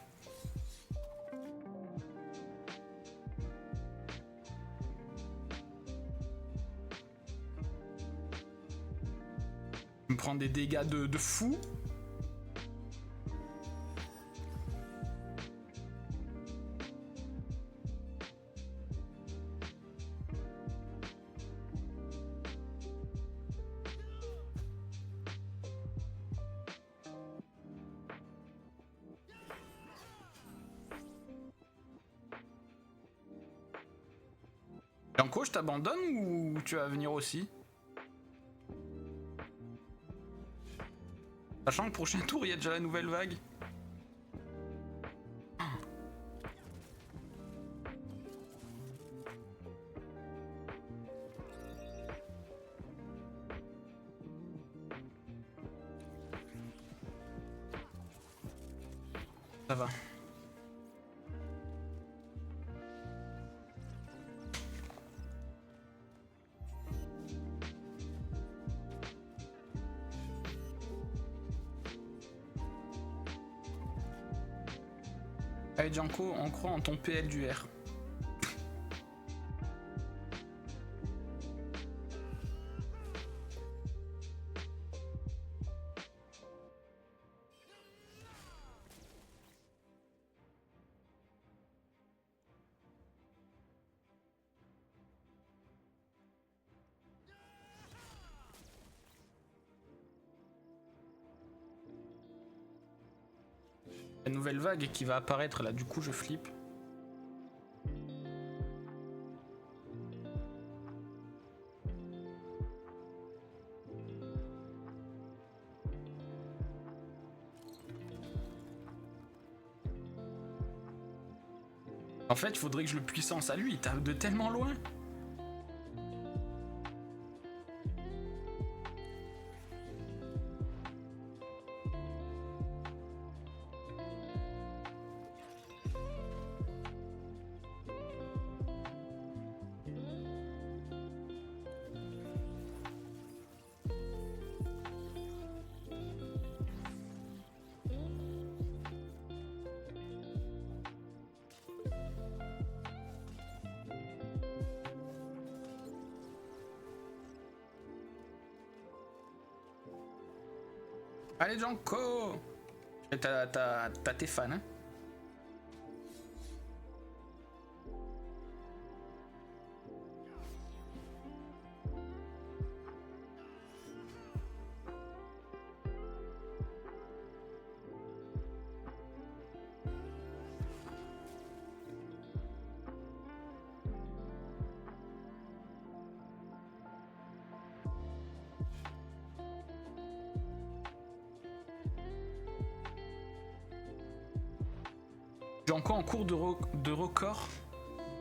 Je me prends des dégâts de fou. Janko, je t'abandonne ou tu vas venir aussi? Sachant que le prochain tour, il y a déjà la nouvelle vague. Ça va. Allez Janko, on croit en ton PL du R. La nouvelle vague qui va apparaître là, du coup je flippe. En fait, il faudrait que je le puissance à lui, il tape de tellement loin. Allez Janko! T'as tes fans, hein? Janko en cours de record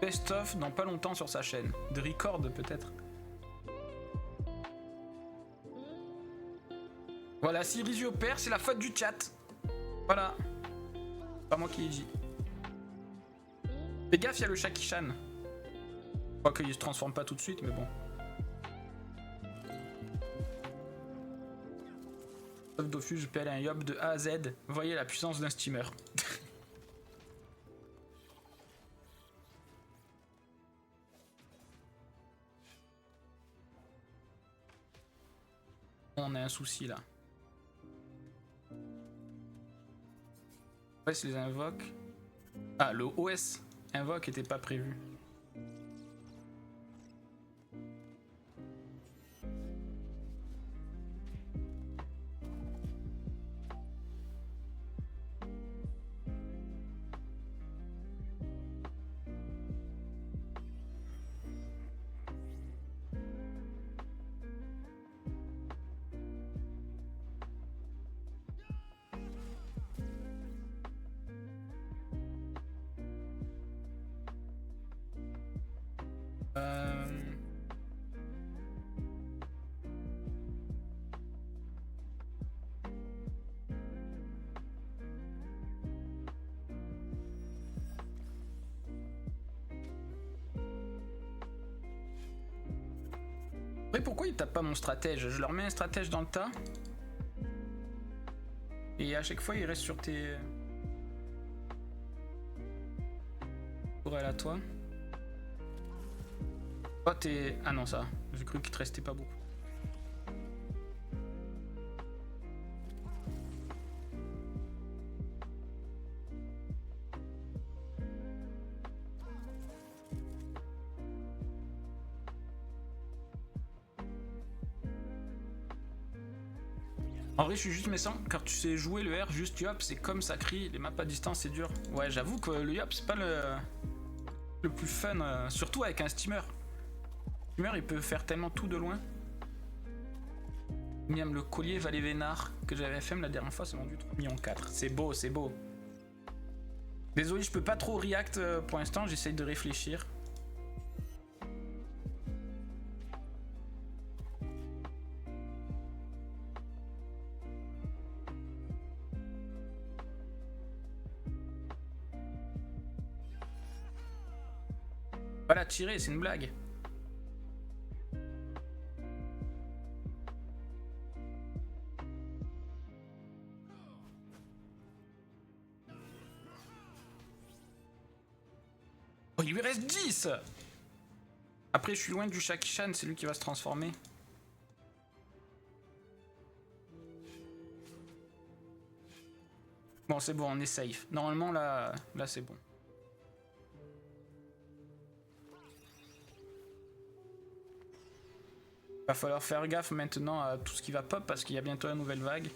best-of dans pas longtemps sur sa chaîne. De record peut-être. Voilà, si Rizio perd, c'est la faute du chat. Voilà. Pas moi qui l'ai dit. Fais gaffe, il y a le Shaki-chan. Je crois qu'il se transforme pas tout de suite, mais bon. Sauf Dofus, je pèle un yob de A à Z. Voyez la puissance d'un steamer. On a un souci là. OS les invoque. Ah, le OS invoque était pas prévu. Après, pourquoi ils tapent pas mon stratège? Je leur mets un stratège dans le tas. Et à chaque fois, il reste sur tes... Pour elle à toi. Oh, t'es... Ah non, ça. J'ai cru qu'il te restait pas beaucoup. En vrai, je suis juste méchant car tu sais jouer le R juste Yop, c'est comme ça crie, les maps à distance c'est dur. Ouais, j'avoue que le Yop c'est pas le plus fun, surtout avec un steamer. Le steamer il peut faire tellement tout de loin. Même le collier Valet Vénard que j'avais fait la dernière fois, c'est vendu 3,4 millions. C'est beau, c'est beau. Désolé, je peux pas trop react pour l'instant, j'essaye de réfléchir. Pas la tirer, c'est une blague. Oh, il lui reste 10. Après, je suis loin du Shaki-chan, c'est lui qui va se transformer. Bon, c'est bon, on est safe. Normalement, là c'est bon. Va falloir faire gaffe maintenant à tout ce qui va pop parce qu'il y a bientôt une nouvelle vague.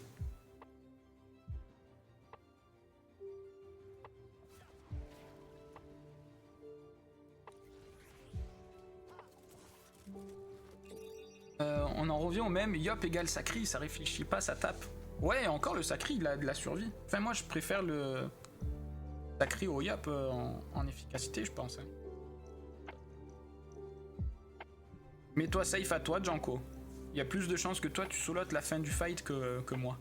on en revient au même, Yop égale Sacri, ça réfléchit pas, ça tape. Ouais, encore le Sacri, il a de la survie. Enfin, moi, je préfère le Sacri au Yop en efficacité, je pense. Hein. Mais toi, safe à toi, Janko. Il y a plus de chances que toi, tu solotes la fin du fight que moi.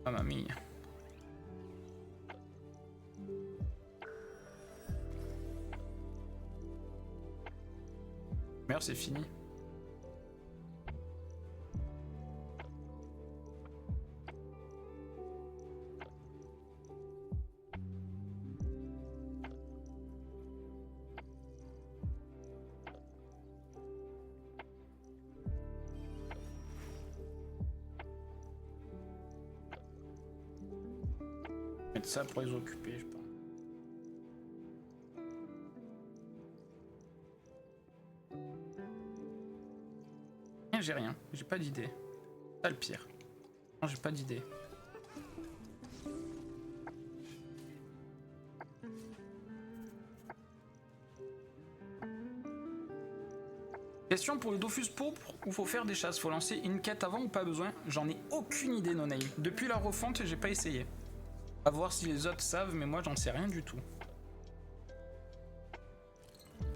Ah, mamie. Merde, c'est fini. Mettre ça pour les occuper, je pense. J'ai rien, j'ai pas d'idée. C'est ça le pire. Non, j'ai pas d'idée. Question pour le Dofus pourpre, où faut faire des chasses, faut lancer une quête avant ou pas besoin? J'en ai aucune idée, no name. Depuis la refonte, j'ai pas essayé. À voir si les autres savent, mais moi j'en sais rien du tout.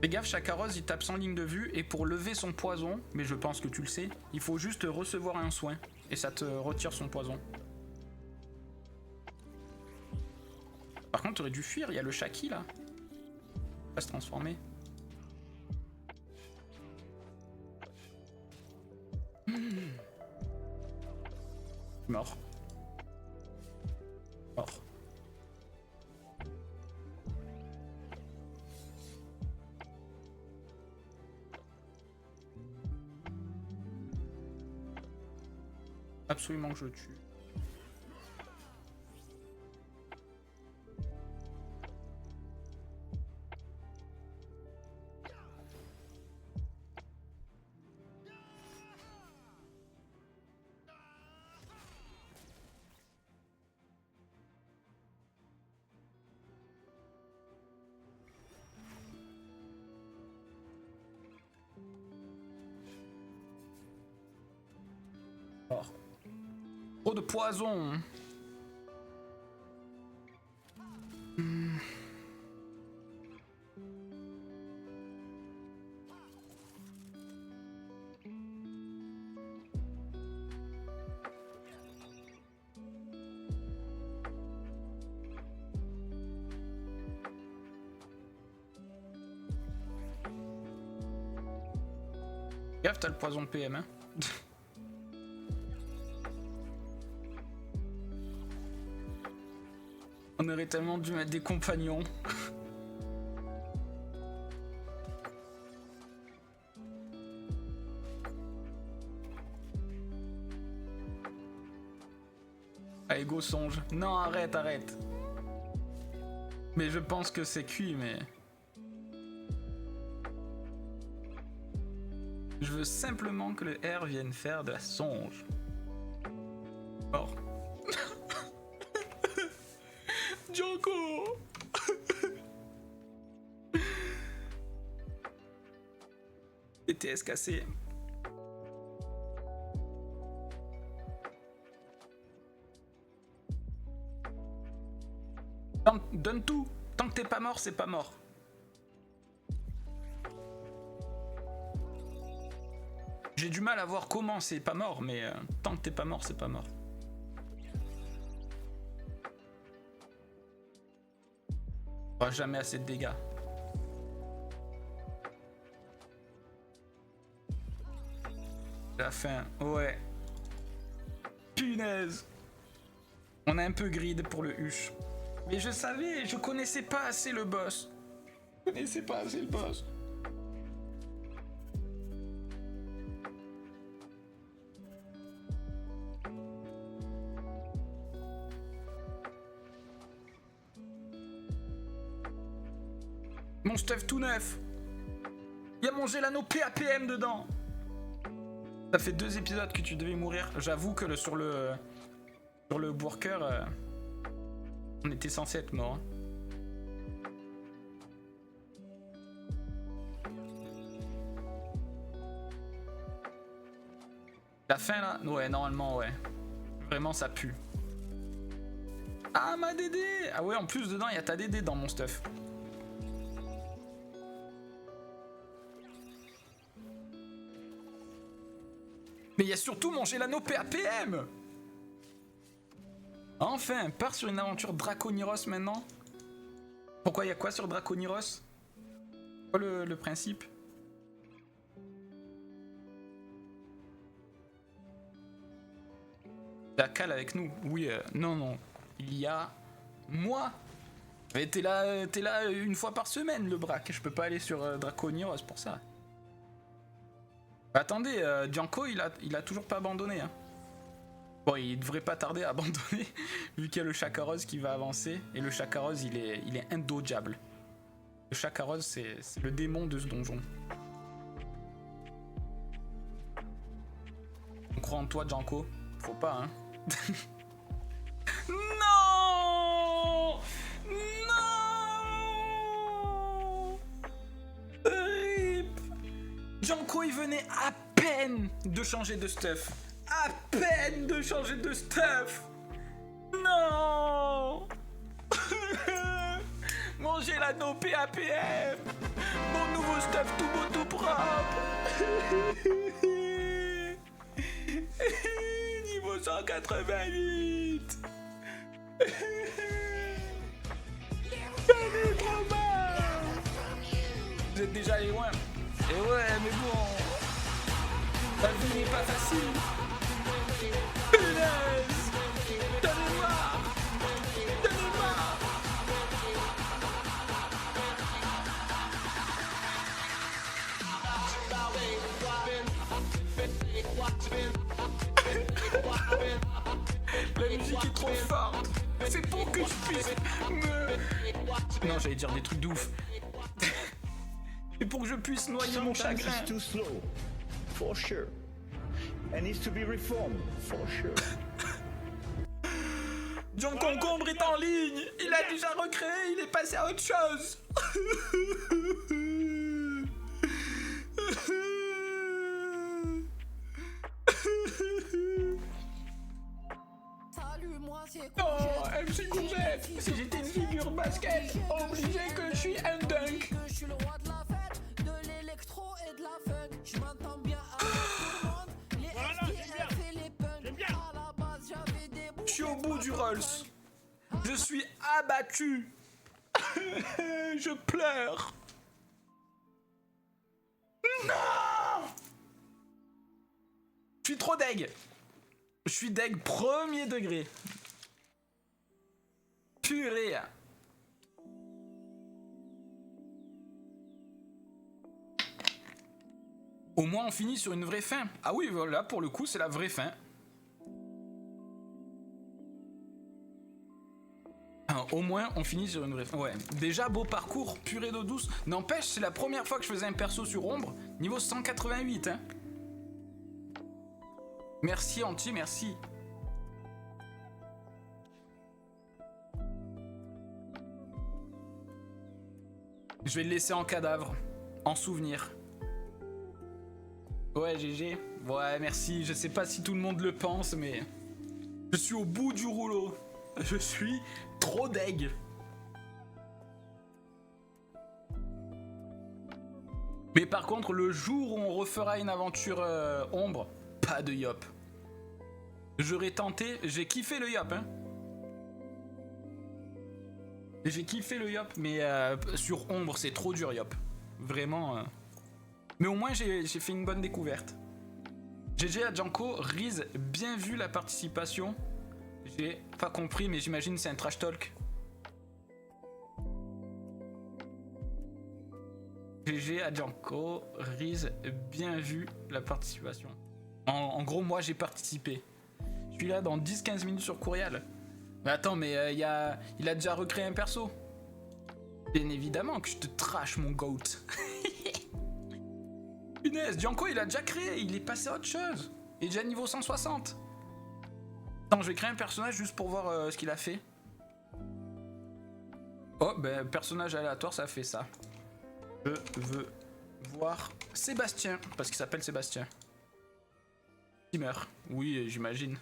Fais gaffe, Chacaroz il tape sans ligne de vue, et pour lever son poison, mais je pense que tu le sais, il faut juste recevoir un soin, et ça te retire son poison. Par contre, t'aurais dû fuir, il y a le Chaki là. Il va se transformer. Mort. Mort. Absolument que je le tue. Mort. Trop de poison. Gaffe, t'as le poison PM, hein. On aurait tellement dû mettre des compagnons. Allez, go songe. Non, arrête, arrête. Mais je pense que c'est cuit, mais... Je veux simplement que le R vienne faire de la songe. Or. Janko. ETS cassé. Donne tout. Tant que t'es pas mort, c'est pas mort. J'ai du mal à voir comment c'est pas mort, mais tant que t'es pas mort, c'est pas mort. On aura jamais assez de dégâts. La fin, ouais. Punaise. On a un peu grid pour le huche. Mais je savais, je connaissais pas assez le boss. Je connaissais pas assez le boss. Mon stuff tout neuf. Il y a mon Gelano PAPM dedans. Ça fait 2 épisodes que tu devais mourir. J'avoue que sur le Worker, on était censé être mort. La fin là? Ouais, normalement, ouais. Vraiment, ça pue. Ah, ma Dédé! Ah ouais, en plus, dedans, il y a ta Dédé dans mon stuff. Mais il y a surtout mon Gelano PAPM! Enfin, part sur une aventure Draconiros maintenant. Pourquoi il y a quoi sur Draconiros? Quoi le principe? La cale avec nous? Oui, non. Il y a moi. Mais t'es là une fois par semaine, le braque. Je peux pas aller sur Draconiros pour ça. Bah, attendez, Gianco, il a toujours pas abandonné. Hein. Bon, il devrait pas tarder à abandonner, vu qu'il y a le Chakaros qui va avancer. Et le Chakaros, il est indodgeable. Le Chakaros, c'est le démon de ce donjon. On croit en toi, Gianco. Faut pas, hein. Non! Non! RIP! Gianco, il venait à peine de changer de stuff. À peine de changer de stuff. Non! Mon Gelano PAPM. Mon nouveau stuff tout beau tout propre. Niveau 188. J'en ai trop marre. Vous êtes déjà allé loin. Et ouais, mais bon, la vie n'est pas facile. Punaise, j'en ai marre. J'en ai marre. La musique est trop forte. C'est pour que je puisse me... Non, j'allais dire des trucs de ouf. C'est pour que je puisse noyer mon chagrin.
Sometimes it's too slow, for sure. And needs to be reformed, for sure.
John Concombre est en ligne. Il a déjà recréé, il est passé à autre chose.
Salut, moi c'est
Oh,
Courgette.
MC Courgette. Si j'étais une figure basket, obligé que je suis un dunk.
Je suis le roi de la fête, de l'électro et de la funk. Je m'entends bien avec tout le monde. Les SDF et les punks. À la base, j'avais des
Je suis au
bouclettes
bout du
pas
Rolls. Je suis abattu. Je pleure. Non! Je suis trop deg. Je suis deg premier degré. Purée. Au moins on finit sur une vraie fin. Ah oui, voilà, pour le coup, c'est la vraie fin. Alors, au moins, on finit sur une vraie fin. Ouais, déjà beau parcours, purée d'eau douce. N'empêche, c'est la première fois que je faisais un perso sur ombre, niveau 188, hein. Merci Anti, merci. Je vais le laisser en cadavre, en souvenir. Ouais, GG. Ouais, merci. Je sais pas si tout le monde le pense, mais je suis au bout du rouleau. Je suis trop deg. Mais par contre, le jour où on refera une aventure ombre, pas de yop. J'aurais tenté, j'ai kiffé le yop, hein. J'ai kiffé le yop, mais sur ombre, c'est trop dur yop. Vraiment. Mais au moins, j'ai fait une bonne découverte. GG à Gianco, Riz, bien vu la participation. J'ai pas compris, mais j'imagine c'est un trash talk. GG à Gianco, Riz, bien vu la participation. En gros, moi j'ai participé. Je suis là dans 10-15 minutes sur Courriel. Mais attends, mais il a déjà recréé un perso. Bien évidemment que je te trash mon goat. Punaise, Gianco il a déjà créé, il est passé à autre chose. Il est déjà niveau 160. Attends, je vais créer un personnage juste pour voir ce qu'il a fait. Oh, ben personnage aléatoire, ça fait ça. Je veux voir Sébastien, parce qu'il s'appelle Sébastien. Steamer. Oui, j'imagine.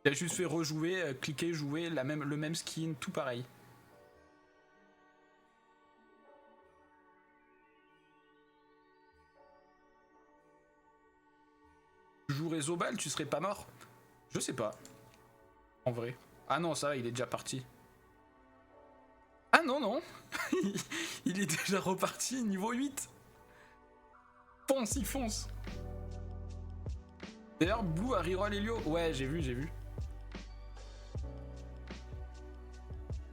Il a juste fait rejouer, cliquer, jouer, le même skin, tout pareil. Tu jouerais Zobal, tu serais pas mort? Je sais pas. En vrai. Ah non, ça, il est déjà parti. Ah non, non. Il est déjà reparti, niveau 8. Fonce, il fonce. D'ailleurs, Blue a reroll Helio. Ouais, j'ai vu.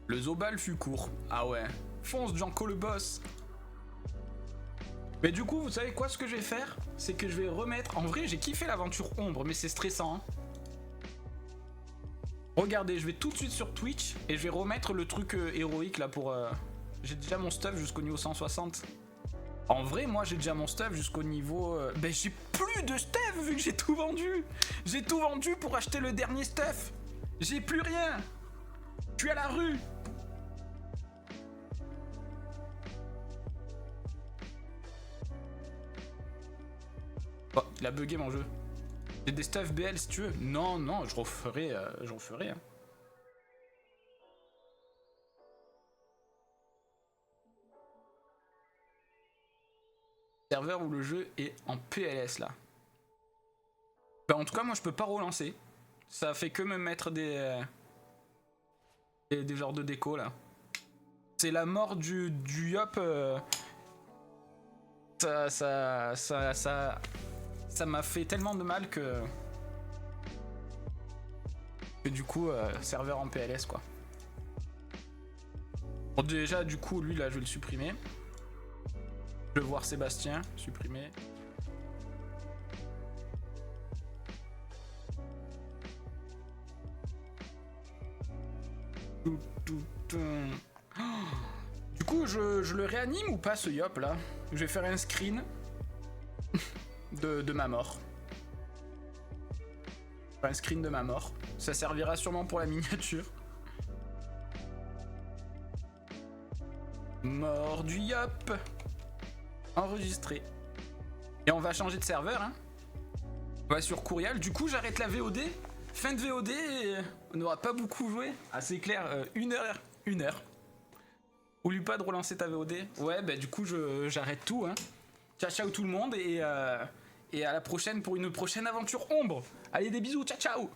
Le Zobal fut court. Ah ouais. Fonce, Janko le boss. Mais du coup, vous savez quoi, ce que je vais faire? C'est que je vais remettre... En vrai, j'ai kiffé l'aventure Ombre, mais c'est stressant. Hein. Regardez, je vais tout de suite sur Twitch et je vais remettre le truc héroïque là pour... J'ai déjà mon stuff jusqu'au niveau 160. En vrai, moi, j'ai déjà mon stuff jusqu'au niveau... Ben, j'ai plus de stuff vu que j'ai tout vendu. J'ai tout vendu pour acheter le dernier stuff. J'ai plus rien. Je suis à la rue. Oh, il a bugué mon jeu. J'ai des stuff BL si tu veux. Non, non, je referai. J'en ferai. Hein. Serveur où le jeu est en PLS là. Ben, en tout cas, moi je peux pas relancer. Ça fait que me mettre des genres de déco là. C'est la mort du Yop. Ça m'a fait tellement de mal que du coup serveur en PLS quoi. Bon déjà du coup lui là je vais le supprimer. Je vais voir Sébastien supprimer. Du coup je le réanime ou pas ce Yop là? Je vais faire un screen de ma mort. Un screen de ma mort. Ça servira sûrement pour la miniature. Mort du Yop. Enregistré. Et on va changer de serveur. Hein. On va sur Courriel. Du coup, j'arrête la VOD. Fin de VOD. Et on n'aura pas beaucoup joué. Ah, c'est clair. 1 heure. 1 heure. Oublie pas de relancer ta VOD. Ouais, bah du coup, j'arrête tout. Hein. Ciao, ciao tout le monde. Et à la prochaine pour une prochaine aventure Ombre. Allez, des bisous. Ciao, ciao.